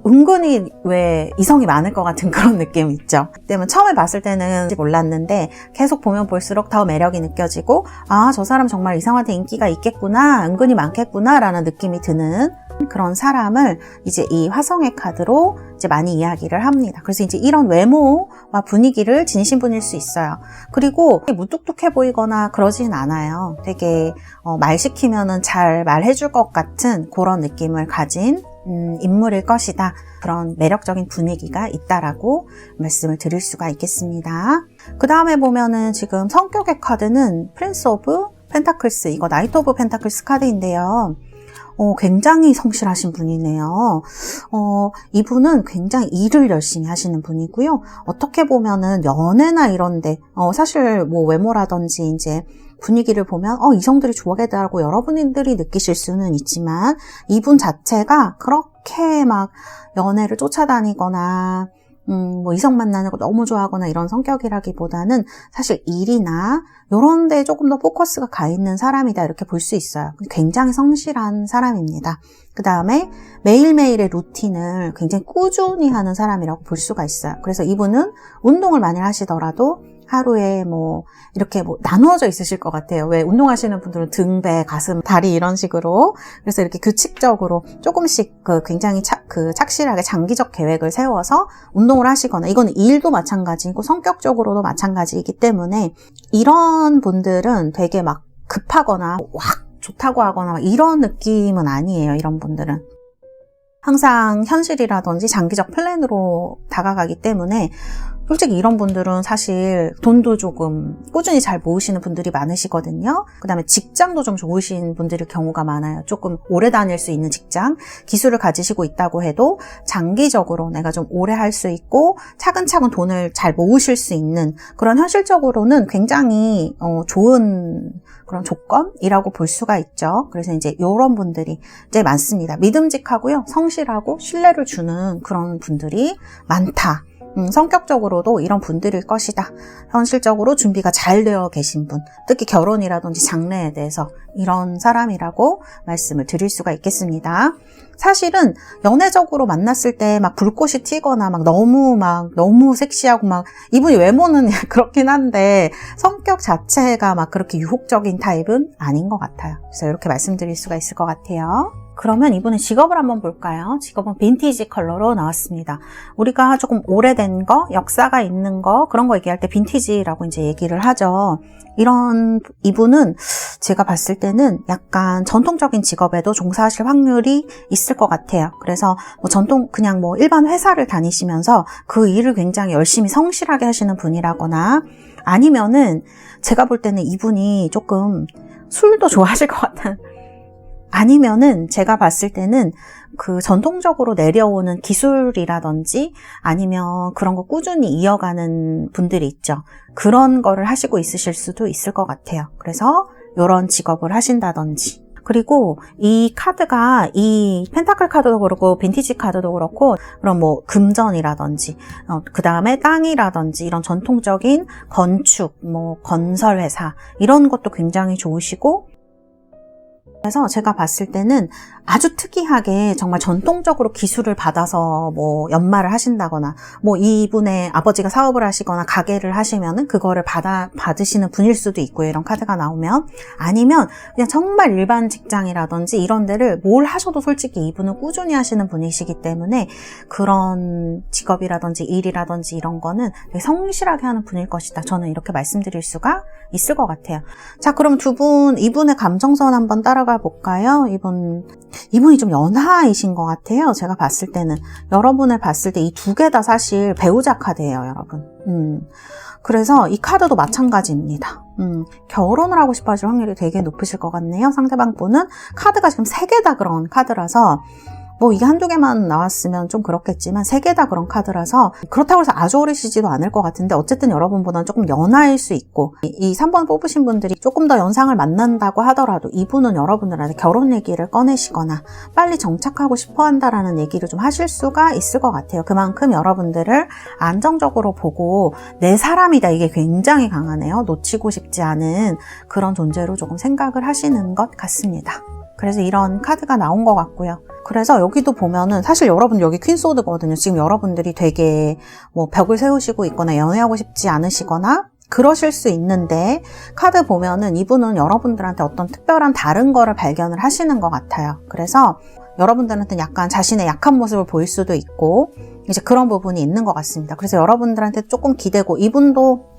은근히 왜 이성이 많을 것 같은 그런 느낌 있죠. 때문에 처음에 봤을 때는 몰랐는데 계속 보면 볼수록 더 매력이 느껴지고, 아, 저 사람 정말 이 사람한테 인기가 있겠구나, 은근히 많겠구나 라는 느낌이 드는 그런 사람을 이제 이 화성의 카드로 이제 많이 이야기를 합니다. 그래서 이제 이런 외모와 분위기를 지니신 분일 수 있어요. 그리고 무뚝뚝해 보이거나 그러진 않아요. 되게 말 시키면은 잘 말해줄 것 같은 그런 느낌을 가진 인물일 것이다. 그런 매력적인 분위기가 있다라고 말씀을 드릴 수가 있겠습니다. 그 다음에 보면은 지금 성격의 카드는 프린스 오브 펜타클스, 이거 나이트 오브 펜타클스 카드인데요. 굉장히 성실하신 분이네요. 이분은 굉장히 일을 열심히 하시는 분이고요. 어떻게 보면은 연애나 이런데, 사실 뭐 외모라든지 이제 분위기를 보면, 이성들이 좋아하겠다고 여러분들이 느끼실 수는 있지만, 이분 자체가 그렇게 막 연애를 쫓아다니거나, 뭐 이성 만나는 거 너무 좋아하거나 이런 성격이라기보다는 사실 일이나 이런 데 조금 더 포커스가 가 있는 사람이다, 이렇게 볼 수 있어요. 굉장히 성실한 사람입니다. 그 다음에 매일매일의 루틴을 굉장히 꾸준히 하는 사람이라고 볼 수가 있어요. 그래서 이분은 운동을 많이 하시더라도 하루에 뭐 이렇게 뭐 나누어져 있으실 것 같아요. 왜 운동하시는 분들은 등, 배, 가슴, 다리 이런 식으로, 그래서 이렇게 규칙적으로 조금씩 굉장히 착실하게 장기적 계획을 세워서 운동을 하시거나, 이거는 일도 마찬가지고 성격적으로도 마찬가지이기 때문에 이런 분들은 되게 막 급하거나 확 좋다고 하거나 이런 느낌은 아니에요. 이런 분들은 항상 현실이라든지 장기적 플랜으로 다가가기 때문에, 솔직히 이런 분들은 사실 돈도 조금 꾸준히 잘 모으시는 분들이 많으시거든요. 그 다음에 직장도 좀 좋으신 분들의 경우가 많아요. 조금 오래 다닐 수 있는 직장, 기술을 가지시고 있다고 해도 장기적으로 내가 좀 오래 할 수 있고 차근차근 돈을 잘 모으실 수 있는 그런, 현실적으로는 굉장히 좋은 그런 조건이라고 볼 수가 있죠. 그래서 이제 이런 분들이 이제 많습니다. 믿음직하고요, 성실하고 신뢰를 주는 그런 분들이 많다. 성격적으로도 이런 분들일 것이다. 현실적으로 준비가 잘 되어 계신 분, 특히 결혼이라든지 장래에 대해서 이런 사람이라고 말씀을 드릴 수가 있겠습니다. 사실은 연애적으로 만났을 때 막 불꽃이 튀거나 막 너무 섹시하고 막, 이분이 외모는 그렇긴 한데 성격 자체가 막 그렇게 유혹적인 타입은 아닌 것 같아요. 그래서 이렇게 말씀드릴 수가 있을 것 같아요. 그러면 이분의 직업을 한번 볼까요? 직업은 빈티지 컬러로 나왔습니다. 우리가 조금 오래된 거, 역사가 있는 거, 그런 거 얘기할 때 빈티지라고 이제 얘기를 하죠. 이분은 제가 봤을 때는 약간 전통적인 직업에도 종사하실 확률이 있을 것 같아요. 그래서 그냥 일반 회사를 다니시면서 그 일을 굉장히 열심히 성실하게 하시는 분이라거나, 아니면은 제가 볼 때는 이분이 조금 술도 좋아하실 것 같은, 아니면은 제가 봤을 때는 그 전통적으로 내려오는 기술이라든지 아니면 그런 거 꾸준히 이어가는 분들이 있죠. 그런 거를 하시고 있으실 수도 있을 것 같아요. 그래서 이런 직업을 하신다든지. 그리고 이 카드가, 이 펜타클 카드도 그렇고 빈티지 카드도 그렇고, 그럼 금전이라든지 그 다음에 땅이라든지 이런 전통적인 건축, 건설회사 이런 것도 굉장히 좋으시고, 그래서 제가 봤을 때는 아주 특이하게 정말 전통적으로 기술을 받아서 연말을 하신다거나, 이분의 아버지가 사업을 하시거나 가게를 하시면은 그거를 받으시는 분일 수도 있고요. 이런 카드가 나오면. 아니면 그냥 정말 일반 직장이라든지 이런 데를 뭘 하셔도 솔직히 이분은 꾸준히 하시는 분이시기 때문에 그런 직업이라든지 일이라든지 이런 거는 되게 성실하게 하는 분일 것이다. 저는 이렇게 말씀드릴 수가 있을 것 같아요. 자, 그럼 이분의 감정선 한번 따라가 볼까요? 이분이 좀 연하이신 것 같아요. 제가 봤을 때는. 여러분을 봤을 때 이 두 개 다 사실 배우자 카드예요, 여러분. 그래서 이 카드도 마찬가지입니다. 결혼을 하고 싶어 하실 확률이 되게 높으실 것 같네요. 상대방 분은 카드가 지금 3개 다 그런 카드라서, 이게 한두 개만 나왔으면 좀 그렇겠지만 3개 다 그런 카드라서 그렇다고 해서 아주 어리시지도 않을 것 같은데, 어쨌든 여러분보다는 조금 연하일 수 있고, 이 3번 뽑으신 분들이 조금 더 연상을 만난다고 하더라도 이분은 여러분들한테 결혼 얘기를 꺼내시거나 빨리 정착하고 싶어 한다라는 얘기를 좀 하실 수가 있을 것 같아요. 그만큼 여러분들을 안정적으로 보고 내 사람이다, 이게 굉장히 강하네요. 놓치고 싶지 않은 그런 존재로 조금 생각을 하시는 것 같습니다. 그래서 이런 카드가 나온 것 같고요. 그래서 여기도 보면은 사실 여러분 여기 퀸소드거든요. 지금 여러분들이 되게 벽을 세우시고 있거나 연애하고 싶지 않으시거나 그러실 수 있는데, 카드 보면은 이분은 여러분들한테 어떤 특별한 다른 거를 발견을 하시는 것 같아요. 그래서 여러분들한테는 약간 자신의 약한 모습을 보일 수도 있고 이제 그런 부분이 있는 것 같습니다. 그래서 여러분들한테 조금 기대고 이분도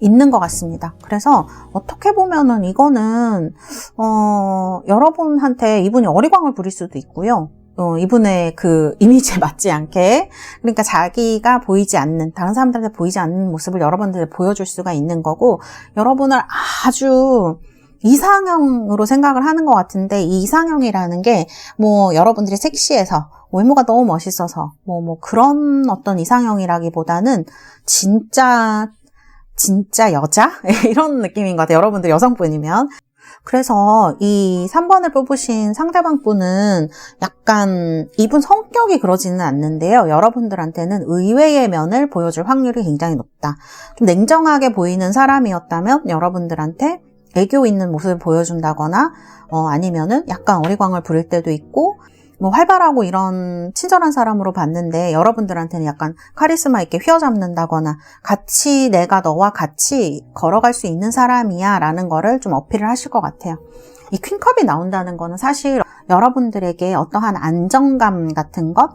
있는 것 같습니다. 그래서 어떻게 보면은 이거는 여러분한테 이분이 어리광을 부릴 수도 있고요. 이분의 그 이미지에 맞지 않게, 그러니까 자기가 보이지 않는, 다른 사람들한테 보이지 않는 모습을 여러분들한테 보여줄 수가 있는 거고, 여러분을 아주 이상형으로 생각을 하는 것 같은데, 이 이상형이라는 게 여러분들이 섹시해서 외모가 너무 멋있어서 그런 어떤 이상형이라기보다는 진짜 여자? 이런 느낌인 것 같아요. 여러분들 여성분이면. 그래서 이 3번을 뽑으신 상대방 분은 약간 이분 성격이 그러지는 않는데요. 여러분들한테는 의외의 면을 보여줄 확률이 굉장히 높다. 좀 냉정하게 보이는 사람이었다면 여러분들한테 애교 있는 모습을 보여준다거나 아니면은 약간 어리광을 부릴 때도 있고, 활발하고 이런 친절한 사람으로 봤는데 여러분들한테는 약간 카리스마 있게 휘어잡는다거나 내가 너와 같이 걸어갈 수 있는 사람이야 라는 거를 좀 어필을 하실 것 같아요. 이 퀸컵이 나온다는 거는 사실 여러분들에게 어떠한 안정감 같은 것,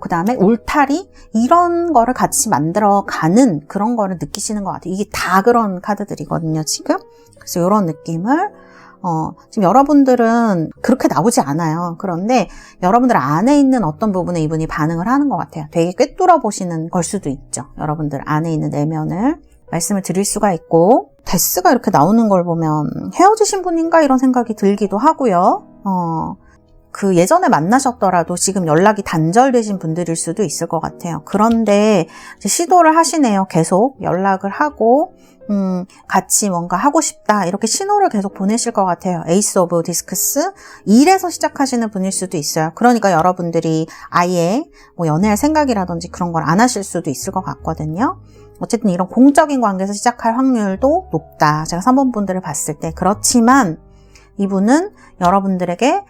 그 다음에 울타리 이런 거를 같이 만들어가는 그런 거를 느끼시는 것 같아요. 이게 다 그런 카드들이거든요, 지금. 그래서 이런 느낌을 지금 여러분들은 그렇게 나오지 않아요. 그런데 여러분들 안에 있는 어떤 부분에 이분이 반응을 하는 것 같아요. 되게 꿰뚫어 보시는 걸 수도 있죠. 여러분들 안에 있는 내면을 말씀을 드릴 수가 있고, 데스가 이렇게 나오는 걸 보면 헤어지신 분인가 이런 생각이 들기도 하고요. 그 예전에 만나셨더라도 지금 연락이 단절되신 분들일 수도 있을 것 같아요. 그런데 이제 시도를 하시네요. 계속 연락을 하고 같이 뭔가 하고 싶다 이렇게 신호를 계속 보내실 것 같아요. 에이스 오브 디스크스, 일에서 시작하시는 분일 수도 있어요. 그러니까 여러분들이 아예 연애할 생각이라든지 그런 걸 안 하실 수도 있을 것 같거든요. 어쨌든 이런 공적인 관계에서 시작할 확률도 높다. 제가 3번 분들을 봤을 때. 그렇지만 이분은 여러분들에게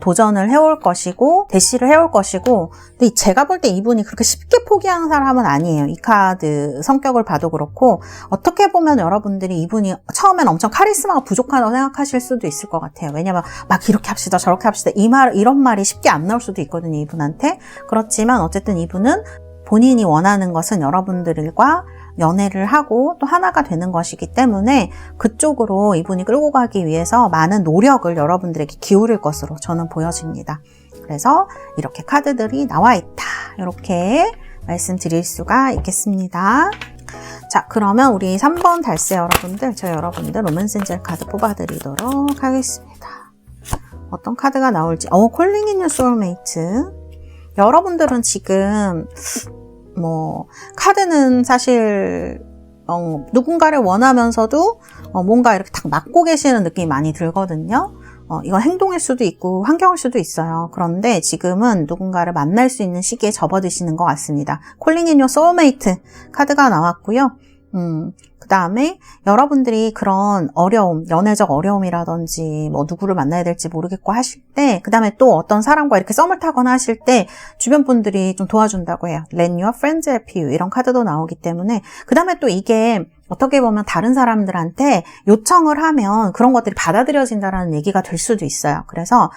도전을 해올 것이고 대시를 해올 것이고, 근데 제가 볼 때 이분이 그렇게 쉽게 포기하는 사람은 아니에요. 이 카드 성격을 봐도 그렇고, 어떻게 보면 여러분들이 이분이 처음엔 엄청 카리스마가 부족하다고 생각하실 수도 있을 것 같아요. 왜냐면 막 이렇게 합시다 저렇게 합시다 이런 말이 쉽게 안 나올 수도 있거든요, 이분한테. 그렇지만 어쨌든 이분은 본인이 원하는 것은 여러분들과 연애를 하고 또 하나가 되는 것이기 때문에 그쪽으로 이분이 끌고 가기 위해서 많은 노력을 여러분들에게 기울일 것으로 저는 보여집니다. 그래서 이렇게 카드들이 나와 있다, 이렇게 말씀드릴 수가 있겠습니다. 자, 그러면 우리 3번 달세 여러분들, 저 여러분들 로맨스 엔젤 카드 뽑아드리도록 하겠습니다. 어떤 카드가 나올지. Calling in your soulmate. 여러분들은 지금 카드는 사실 누군가를 원하면서도 뭔가 이렇게 딱 맡고 계시는 느낌이 많이 들거든요. 이건 행동일 수도 있고 환경일 수도 있어요. 그런데 지금은 누군가를 만날 수 있는 시기에 접어드시는 것 같습니다. Calling in your soulmate 카드가 나왔고요. 그 다음에 여러분들이 그런 어려움, 연애적 어려움이라든지 누구를 만나야 될지 모르겠고 하실 때, 그 다음에 또 어떤 사람과 이렇게 썸을 타거나 하실 때 주변 분들이 좀 도와준다고 해요. Let your friends help you, 이런 카드도 나오기 때문에, 그 다음에 또 이게 어떻게 보면 다른 사람들한테 요청을 하면 그런 것들이 받아들여진다라는 얘기가 될 수도 있어요. 그래서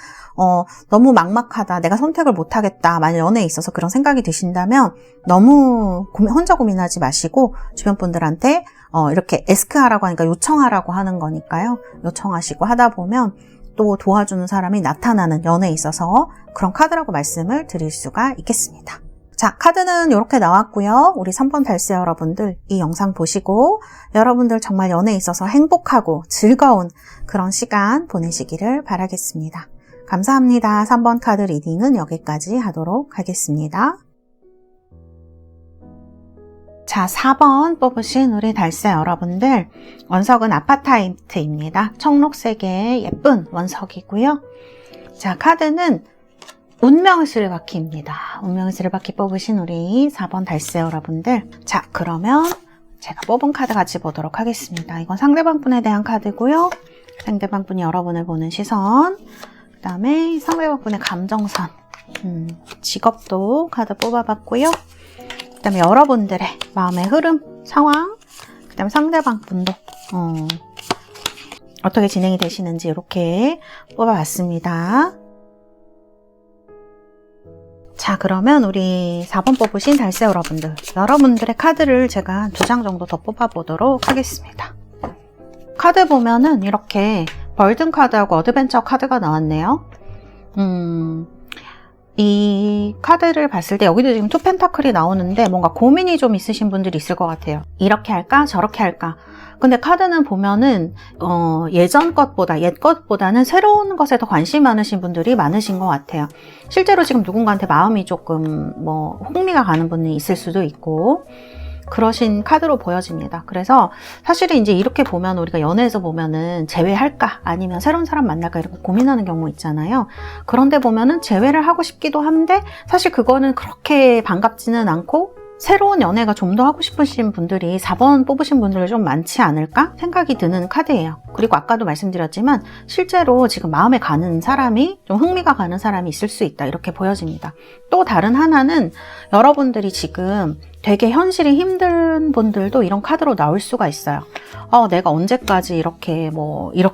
너무 막막하다, 내가 선택을 못하겠다, 만약 연애에 있어서 그런 생각이 드신다면 너무 혼자 고민하지 마시고 주변 분들한테 이렇게 에스크하라고 하니까 요청하라고 하는 거니까요. 요청하시고 하다 보면 또 도와주는 사람이 나타나는, 연애에 있어서 그런 카드라고 말씀을 드릴 수가 있겠습니다. 자, 카드는 이렇게 나왔고요. 우리 3번 달세 여러분들, 이 영상 보시고 여러분들 정말 연애에 있어서 행복하고 즐거운 그런 시간 보내시기를 바라겠습니다. 감사합니다. 3번 카드 리딩은 여기까지 하도록 하겠습니다. 자, 4번 뽑으신 우리 달세 여러분들, 원석은 아파타이트입니다. 청록색의 예쁜 원석이고요. 자, 카드는 운명의 스릴바키입니다. 운명의 스릴바키 뽑으신 우리 4번 달세 여러분들, 자, 그러면 제가 뽑은 카드 같이 보도록 하겠습니다. 이건 상대방 분에 대한 카드고요. 상대방 분이 여러분을 보는 시선, 그 다음에 상대방 분의 감정선, 직업도 카드 뽑아봤고요. 그 다음에 여러분들의 마음의 흐름, 상황, 그 다음에 상대방 분도 어떻게 진행이 되시는지 이렇게 뽑아봤습니다. 자, 그러면 우리 4번 뽑으신 달세 여러분들, 여러분들의 카드를 제가 2장 정도 더 뽑아보도록 하겠습니다. 카드 보면은 이렇게 벌든 카드하고 어드벤처 카드가 나왔네요. 이 카드를 봤을 때 여기도 지금 투 펜타클이 나오는데 뭔가 고민이 좀 있으신 분들이 있을 것 같아요. 이렇게 할까 저렇게 할까. 근데 카드는 보면은 예전 것보다, 옛 것보다는 새로운 것에 더 관심 많으신 분들이 많으신 것 같아요. 실제로 지금 누군가한테 마음이 조금 흥미가 가는 분이 있을 수도 있고 그러신 카드로 보여집니다. 그래서 사실은 이제 이렇게 보면 우리가 연애에서 보면은 재회할까 아니면 새로운 사람 만날까 이렇게 고민하는 경우 있잖아요. 그런데 보면은 재회를 하고 싶기도 한데 사실 그거는 그렇게 반갑지는 않고 새로운 연애가 좀 더 하고 싶으신 분들이 4번 뽑으신 분들이 좀 많지 않을까 생각이 드는 카드예요. 그리고 아까도 말씀드렸지만 실제로 지금 마음에 가는 사람이, 좀 흥미가 가는 사람이 있을 수 있다, 이렇게 보여집니다. 또 다른 하나는 여러분들이 지금 되게 현실이 힘든 분들도 이런 카드로 나올 수가 있어요. 내가 언제까지 이렇게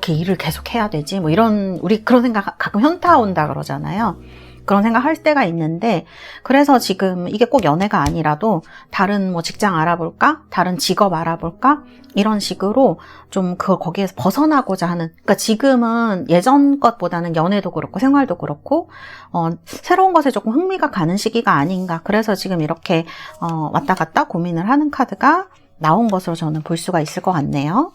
일을 계속 해야 되지? 우리 그런 생각 가끔 현타 온다 그러잖아요. 그런 생각 할 때가 있는데, 그래서 지금 이게 꼭 연애가 아니라도 다른 직장 알아볼까? 다른 직업 알아볼까? 이런 식으로 좀 거기에서 벗어나고자 하는, 그러니까 지금은 예전 것보다는 연애도 그렇고 생활도 그렇고 새로운 것에 조금 흥미가 가는 시기가 아닌가. 그래서 지금 이렇게 왔다 갔다 고민을 하는 카드가 나온 것으로 저는 볼 수가 있을 것 같네요.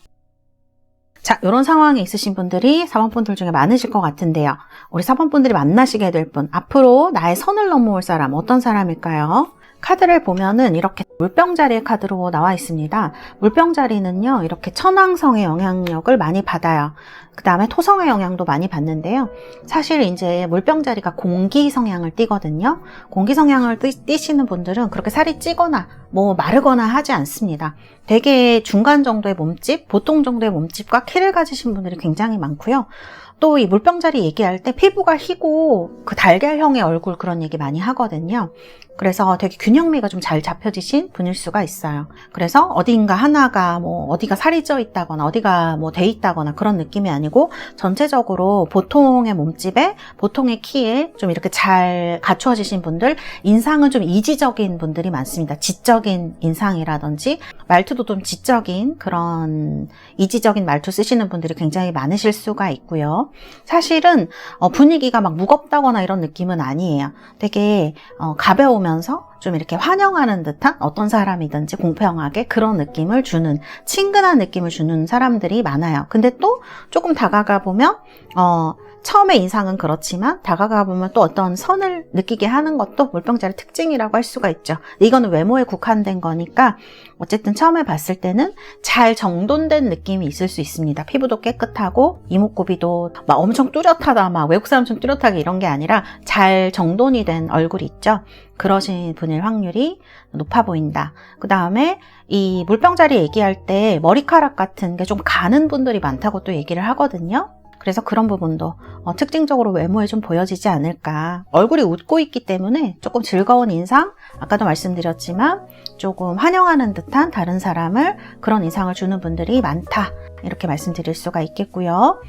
자, 이런 상황에 있으신 분들이 4번 분들 중에 많으실 것 같은데요. 우리 4번 분들이 만나시게 될 분, 앞으로 나의 선을 넘어올 사람, 어떤 사람일까요? 카드를 보면은 이렇게 물병자리의 카드로 나와 있습니다. 물병자리는요, 이렇게 천왕성의 영향력을 많이 받아요. 그 다음에 토성의 영향도 많이 받는데요. 사실 이제 물병자리가 공기 성향을 띠거든요. 공기 성향을 띠시는 분들은 그렇게 살이 찌거나 마르거나 하지 않습니다. 되게 중간 정도의 몸집, 보통 정도의 몸집과 키를 가지신 분들이 굉장히 많고요. 또 이 물병자리 얘기할 때 피부가 희고 그 달걀형의 얼굴 그런 얘기 많이 하거든요. 그래서 되게 균형미가 좀 잘 잡혀지신 분일 수가 있어요. 그래서 어딘가 하나가 뭐 어디가 살이 쪄 있다거나 어디가 뭐 돼 있다거나 그런 느낌이 아니고 전체적으로 보통의 몸집에 보통의 키에 좀 이렇게 잘 갖추어지신 분들, 인상은 좀 이지적인 분들이 많습니다. 지적인 인상이라든지 말투도 좀 지적인 그런 이지적인 말투 쓰시는 분들이 굉장히 많으실 수가 있고요. 사실은 분위기가 막 무겁다거나 이런 느낌은 아니에요. 되게 가벼우면서 좀 이렇게 환영하는 듯한 어떤 사람이든지 공평하게 그런 느낌을 주는, 친근한 느낌을 주는 사람들이 많아요. 근데 또 조금 다가가 보면 처음에 인상은 그렇지만 다가가 보면 또 어떤 선을 느끼게 하는 것도 물병자리 특징이라고 할 수가 있죠. 이거는 외모에 국한된 거니까 어쨌든 처음에 봤을 때는 잘 정돈된 느낌이 있을 수 있습니다. 피부도 깨끗하고 이목구비도 막 엄청 뚜렷하다, 막 외국 사람처럼 뚜렷하게 이런 게 아니라 잘 정돈이 된 얼굴이 있죠. 그러신 분일 확률이 높아 보인다. 그 다음에 이 물병자리 얘기할 때 머리카락 같은 게 좀 가는 분들이 많다고 또 얘기를 하거든요. 그래서 그런 부분도 특징적으로 외모에 좀 보여지지 않을까. 얼굴이 웃고 있기 때문에 조금 즐거운 인상, 아까도 말씀드렸지만 조금 환영하는 듯한 다른 사람을 그런 인상을 주는 분들이 많다. 이렇게 말씀드릴 수가 있겠고요.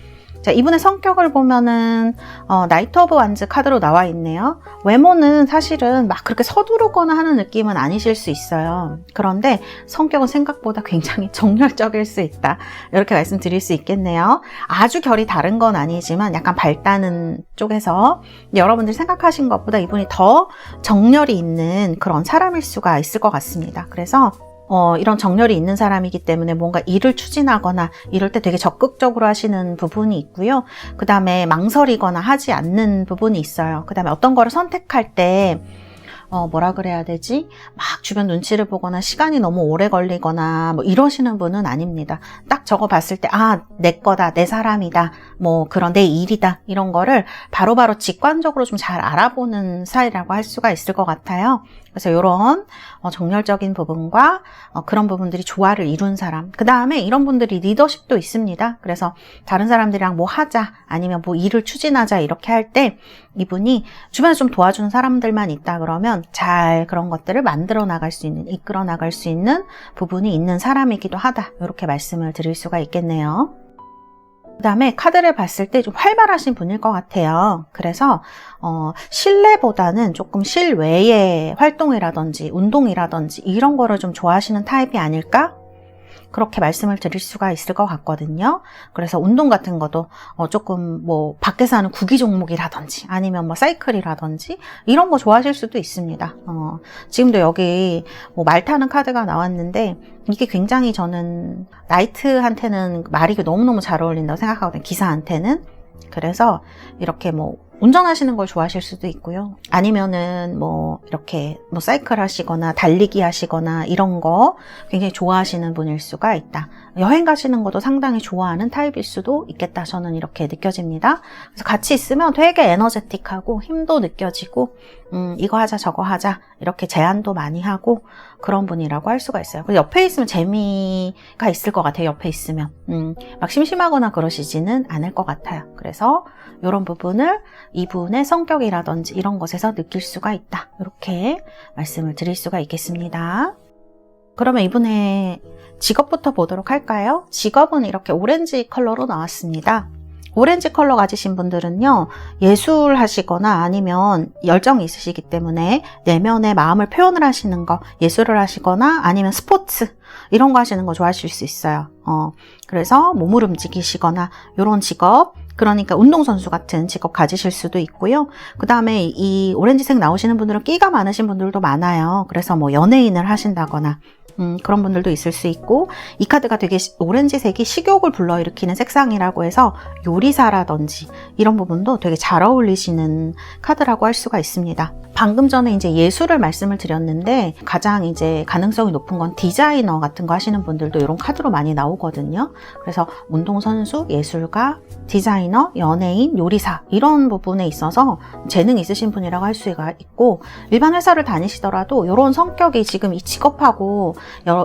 자, 이분의 성격을 보면은 나이트 오브 완즈 카드로 나와 있네요. 외모는 사실은 막 그렇게 서두르거나 하는 느낌은 아니실 수 있어요. 그런데 성격은 생각보다 굉장히 정열적일 수 있다. 이렇게 말씀드릴 수 있겠네요. 아주 결이 다른 건 아니지만 약간 밝다는 쪽에서 여러분들이 생각하신 것보다 이분이 더 정열이 있는 그런 사람일 수가 있을 것 같습니다. 그래서 이런 정열이 있는 사람이기 때문에 뭔가 일을 추진하거나 이럴 때 되게 적극적으로 하시는 부분이 있고요. 그 다음에 망설이거나 하지 않는 부분이 있어요. 그 다음에 어떤 거를 선택할 때 뭐라 그래야 되지? 막 주변 눈치를 보거나 시간이 너무 오래 걸리거나 뭐 이러시는 분은 아닙니다. 딱 저거 봤을 때 내 거다, 내 사람이다, 뭐 그런 내 일이다, 이런 거를 바로바로 직관적으로 좀 잘 알아보는 스타일이라고 할 수가 있을 것 같아요. 그래서 이런 정열적인 부분과 그런 부분들이 조화를 이룬 사람. 그 다음에 이런 분들이 리더십도 있습니다. 그래서 다른 사람들이랑 뭐 하자, 아니면 뭐 일을 추진하자 이렇게 할 때 이분이 주변에 좀 도와주는 사람들만 있다 그러면 잘 그런 것들을 만들어 나갈 수 있는, 이끌어 나갈 수 있는 부분이 있는 사람이기도 하다. 이렇게 말씀을 드릴 수가 있겠네요. 그 다음에 카드를 봤을 때 좀 활발하신 분일 것 같아요. 그래서 실내보다는 조금 실외의 활동이라든지 운동이라든지 이런 거를 좀 좋아하시는 타입이 아닐까? 그렇게 말씀을 드릴 수가 있을 것 같거든요. 그래서 운동 같은 것도 조금 뭐 밖에서 하는 구기 종목이라든지 아니면 뭐 사이클이라든지 이런 거 좋아하실 수도 있습니다. 지금도 여기 뭐 말 타는 카드가 나왔는데 이게 굉장히 저는 나이트한테는 말이 너무너무 잘 어울린다고 생각하거든요. 기사한테는. 그래서 이렇게 뭐 운전하시는 걸 좋아하실 수도 있고요. 아니면은 뭐 이렇게 뭐 사이클 하시거나 달리기 하시거나 이런 거 굉장히 좋아하시는 분일 수가 있다. 여행 가시는 것도 상당히 좋아하는 타입일 수도 있겠다. 저는 이렇게 느껴집니다. 그래서 같이 있으면 되게 에너제틱하고 힘도 느껴지고 이거 하자 저거 하자 이렇게 제안도 많이 하고 그런 분이라고 할 수가 있어요. 그래서 옆에 있으면 재미가 있을 것 같아요. 옆에 있으면 막 심심하거나 그러시지는 않을 것 같아요. 그래서 이런 부분을 이분의 성격이라든지 이런 것에서 느낄 수가 있다. 이렇게 말씀을 드릴 수가 있겠습니다. 그러면 이분의 직업부터 보도록 할까요? 직업은 이렇게 오렌지 컬러로 나왔습니다. 오렌지 컬러 가지신 분들은요, 예술 하시거나 아니면 열정이 있으시기 때문에 내면의 마음을 표현을 하시는 거, 예술을 하시거나 아니면 스포츠 이런 거 하시는 거 좋아하실 수 있어요. 그래서 몸을 움직이시거나 이런 직업, 그러니까 운동선수 같은 직업 가지실 수도 있고요. 그 다음에 이 오렌지색 나오시는 분들은 끼가 많으신 분들도 많아요. 그래서 뭐 연예인을 하신다거나 그런 분들도 있을 수 있고, 이 카드가 되게 오렌지색이 식욕을 불러일으키는 색상이라고 해서 요리사라든지 이런 부분도 되게 잘 어울리시는 카드라고 할 수가 있습니다. 방금 전에 이제 예술을 말씀을 드렸는데 가장 이제 가능성이 높은 건 디자이너 같은 거 하시는 분들도 이런 카드로 많이 나오거든요. 그래서 운동선수, 예술가, 디자이너, 연예인, 요리사 이런 부분에 있어서 재능 있으신 분이라고 할 수가 있고, 일반 회사를 다니시더라도 이런 성격이 지금 이 직업하고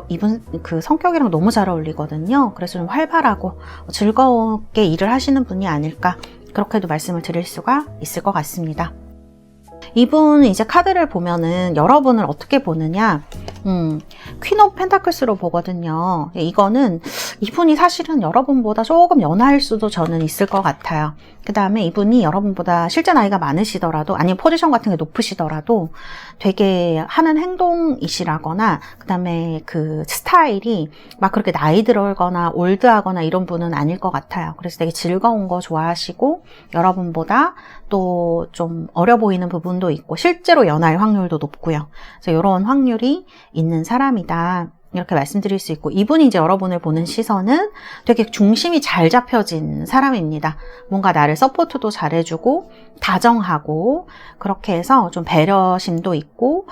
이분 그 성격이랑 너무 잘 어울리거든요. 그래서 좀 활발하고 즐겁게 일을 하시는 분이 아닐까 그렇게도 말씀을 드릴 수가 있을 것 같습니다. 이분 이제 카드를 보면은 여러분을 어떻게 보느냐, 퀸 오브 펜타클스로 보거든요. 이거는 이분이 사실은 여러분보다 조금 연하일 수도 저는 있을 것 같아요. 그 다음에 이분이 여러분보다 실제 나이가 많으시더라도, 아니면 포지션 같은 게 높으시더라도 되게 하는 행동이시라거나, 그 다음에 그 스타일이 막 그렇게 나이 들거나 올드하거나 이런 분은 아닐 것 같아요. 그래서 되게 즐거운 거 좋아하시고, 여러분보다 또 좀 어려 보이는 부분도 있고, 실제로 연하일 확률도 높고요. 그래서 이런 확률이 있는 사람이다, 이렇게 말씀드릴 수 있고, 이분이 이제 여러분을 보는 시선은 되게 중심이 잘 잡혀진 사람입니다. 뭔가 나를 서포트도 잘해주고 다정하고, 그렇게 해서 좀 배려심도 있고,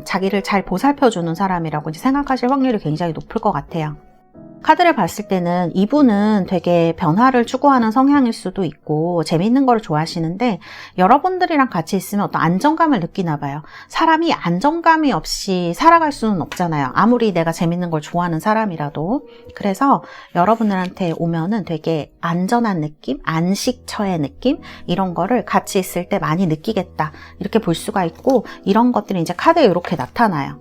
자기를 잘 보살펴주는 사람이라고 이제 생각하실 확률이 굉장히 높을 것 같아요. 카드를 봤을 때는 이분은 되게 변화를 추구하는 성향일 수도 있고 재미있는 걸 좋아하시는데, 여러분들이랑 같이 있으면 어떤 안정감을 느끼나 봐요. 사람이 안정감이 없이 살아갈 수는 없잖아요. 아무리 내가 재밌는 걸 좋아하는 사람이라도. 그래서 여러분들한테 오면은 되게 안전한 느낌, 안식처의 느낌, 이런 거를 같이 있을 때 많이 느끼겠다, 이렇게 볼 수가 있고, 이런 것들이 이제 카드에 이렇게 나타나요.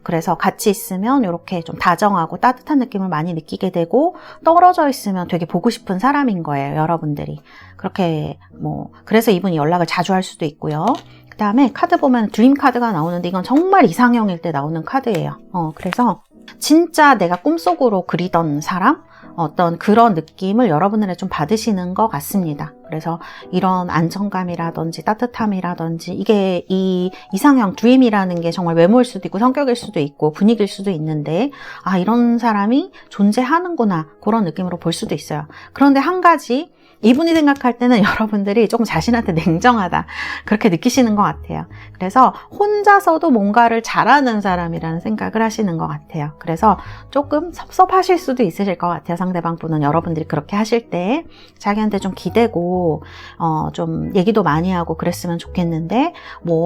그래서 같이 있으면 이렇게 좀 다정하고 따뜻한 느낌을 많이 느끼게 되고, 떨어져 있으면 되게 보고 싶은 사람인 거예요, 여러분들이. 그렇게 그래서 이분이 연락을 자주 할 수도 있고요. 그 다음에 카드 보면 드림 카드가 나오는데, 이건 정말 이상형일 때 나오는 카드예요. 그래서 진짜 내가 꿈속으로 그리던 사람? 어떤 그런 느낌을 여러분들이 좀 받으시는 것 같습니다. 그래서 이런 안정감이라든지 따뜻함이라든지, 이게 이 이상형 드림이라는 게 정말 외모일 수도 있고 성격일 수도 있고 분위기일 수도 있는데, 아, 이런 사람이 존재하는구나, 그런 느낌으로 볼 수도 있어요. 그런데 한 가지, 이분이 생각할 때는 여러분들이 조금 자신한테 냉정하다, 그렇게 느끼시는 것 같아요. 그래서 혼자서도 뭔가를 잘하는 사람이라는 생각을 하시는 것 같아요. 그래서 조금 섭섭하실 수도 있으실 것 같아요. 상대방 분은 여러분들이 그렇게 하실 때 자기한테 좀 기대고 좀 얘기도 많이 하고 그랬으면 좋겠는데,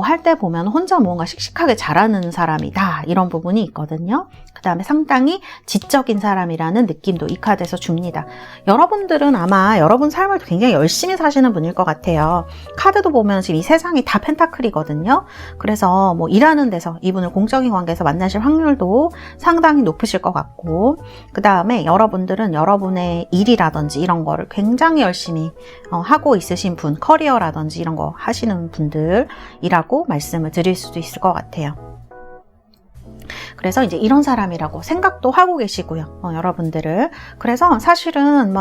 할 때 보면 혼자 뭔가 씩씩하게 잘하는 사람이다, 이런 부분이 있거든요. 그 다음에 상당히 지적인 사람이라는 느낌도 이 카드에서 줍니다. 여러분들은 아마 여러분 삶을 굉장히 열심히 사시는 분일 것 같아요. 카드도 보면 지금 이 세상이 다 펜타클이거든요. 그래서 일하는 데서 이분을 공적인 관계에서 만나실 확률도 상당히 높으실 것 같고, 그 다음에 여러분들은 여러분의 일이라든지 이런 거를 굉장히 열심히 하고 있으신 분, 커리어라든지 이런 거 하시는 분들이라고 말씀을 드릴 수도 있을 것 같아요. 그래서 이제 이런 사람이라고 생각도 하고 계시고요, 여러분들을. 그래서 사실은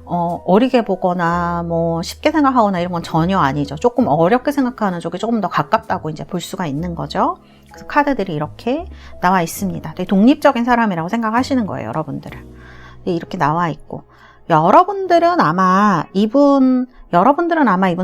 어리게 보거나 쉽게 생각하거나 이런 건 전혀 아니죠. 조금 어렵게 생각하는 쪽이 조금 더 가깝다고 이제 볼 수가 있는 거죠. 그래서 카드들이 이렇게 나와 있습니다. 되게 독립적인 사람이라고 생각하시는 거예요, 여러분들을. 이렇게 나와 있고, 여러분들은 아마 이분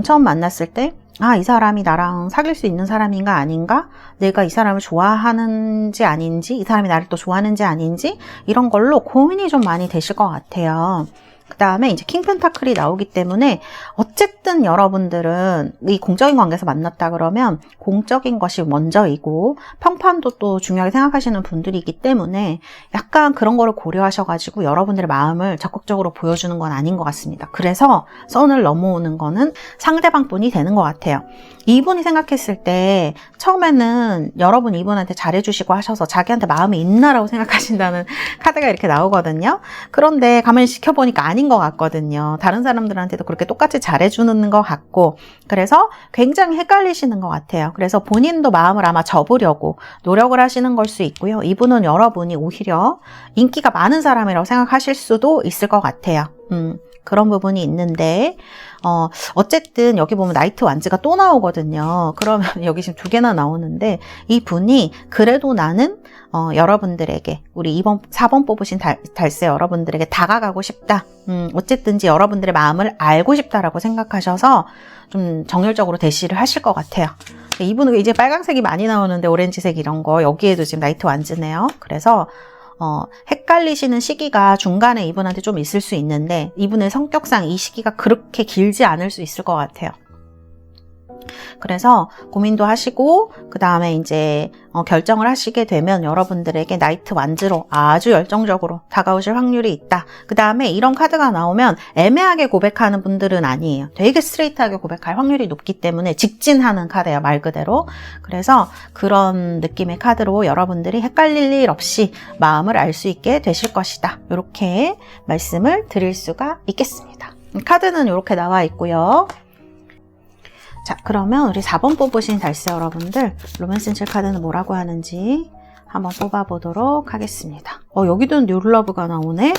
처음 만났을 때, 아, 이 사람이 나랑 사귈 수 있는 사람인가 아닌가? 내가 이 사람을 좋아하는지 아닌지, 이 사람이 나를 또 좋아하는지 아닌지, 이런 걸로 고민이 좀 많이 되실 것 같아요. 그 다음에 이제 킹 펜타클이 나오기 때문에, 어쨌든 여러분들은 이 공적인 관계에서 만났다 그러면 공적인 것이 먼저이고 평판도 또 중요하게 생각하시는 분들이기 때문에 약간 그런 거를 고려하셔가지고 여러분들의 마음을 적극적으로 보여주는 건 아닌 것 같습니다. 그래서 선을 넘어오는 거는 상대방 분이 되는 것 같아요. 이분이 생각했을 때 처음에는 여러분 이분한테 잘해주시고 하셔서 자기한테 마음이 있나라고 생각하신다는 카드가 이렇게 나오거든요. 그런데 가만히 지켜보니까 아닌 것 같거든요. 다른 사람들한테도 그렇게 똑같이 잘해주는 것 같고, 그래서 굉장히 헷갈리시는 것 같아요. 그래서 본인도 마음을 아마 접으려고 노력을 하시는 걸 수 있고요. 이분은 여러분이 오히려 인기가 많은 사람이라고 생각하실 수도 있을 것 같아요. 그런 부분이 있는데, 어쨌든 여기 보면 나이트 완즈가 또 나오거든요. 그러면 여기 지금 2개나 나오는데, 이 분이 그래도 나는 여러분들에게, 우리 4번 뽑으신 달새 여러분들에게 다가가고 싶다. 어쨌든지 여러분들의 마음을 알고 싶다라고 생각하셔서 좀 정열적으로 대시를 하실 것 같아요. 이분은 이제 빨간색이 많이 나오는데 오렌지색 이런 거, 여기에도 지금 나이트 완즈네요. 그래서 헷갈리시는 시기가 중간에 이분한테 좀 있을 수 있는데, 이분의 성격상 이 시기가 그렇게 길지 않을 수 있을 것 같아요. 그래서 고민도 하시고 그 다음에 이제 결정을 하시게 되면 여러분들에게 나이트 완즈로 아주 열정적으로 다가오실 확률이 있다. 그 다음에 이런 카드가 나오면 애매하게 고백하는 분들은 아니에요. 되게 스트레이트하게 고백할 확률이 높기 때문에 직진하는 카드예요, 말 그대로. 그래서 그런 느낌의 카드로 여러분들이 헷갈릴 일 없이 마음을 알 수 있게 되실 것이다. 이렇게 말씀을 드릴 수가 있겠습니다. 카드는 이렇게 나와 있고요. 자, 그러면 우리 4번 뽑으신 달세 여러분들 로맨스 엔젤 카드는 뭐라고 하는지 한번 뽑아보도록 하겠습니다. 여기도 뉴러브가 나오네.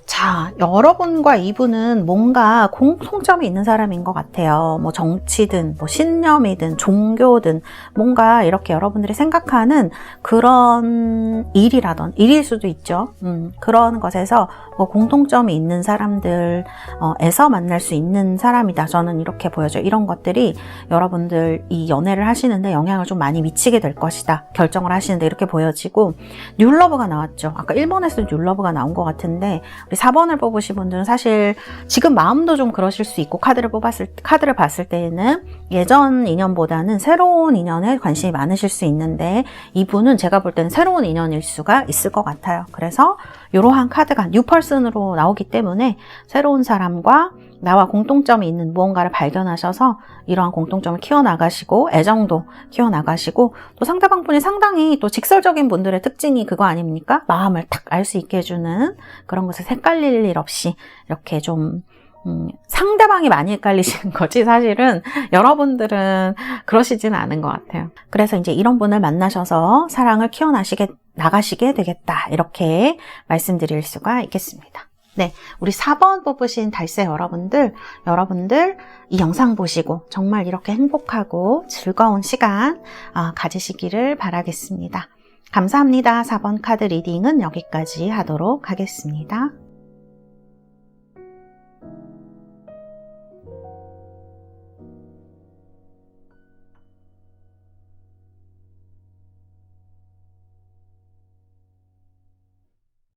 자, 여러분과 이분은 뭔가 공통점이 있는 사람인 것 같아요. 뭐 정치든 뭐 신념이든 종교든 뭔가 이렇게 여러분들이 생각하는 그런 일일 수도 있죠. 그런 것에서 뭐 공통점이 있는 사람들에서 만날 수 있는 사람이다. 저는 이렇게 보여져요. 이런 것들이 여러분들 이 연애를 하시는데 영향을 좀 많이 미치게 될 것이다. 결정을 하시는데 이렇게 보여지고 뉴러브가 나왔죠. 아까 1번에서 뉴러브가 나온 것 같은데 우리 4번을 뽑으신 분들은 사실 지금 마음도 좀 그러실 수 있고 카드를 봤을 때에는 예전 인연보다는 새로운 인연에 관심이 많으실 수 있는데 이분은 제가 볼 때는 새로운 인연일 수가 있을 것 같아요. 그래서 이러한 카드가 뉴펄슨으로 나오기 때문에 새로운 사람과 나와 공통점이 있는 무언가를 발견하셔서 이러한 공통점을 키워나가시고 애정도 키워나가시고 또 상대방 분이 상당히 또 직설적인 분들의 특징이 그거 아닙니까? 마음을 탁 알 수 있게 해주는 그런 것에 헷갈릴 일 없이 이렇게 좀 상대방이 많이 헷갈리시는 거지 사실은 여러분들은 그러시진 않은 것 같아요. 그래서 이제 이런 분을 만나셔서 사랑을 나가시게 되겠다 이렇게 말씀드릴 수가 있겠습니다. 네, 우리 4번 뽑으신 달세 여러분들 이 영상 보시고 정말 이렇게 행복하고 즐거운 시간 가지시기를 바라겠습니다. 감사합니다. 4번 카드 리딩은 여기까지 하도록 하겠습니다.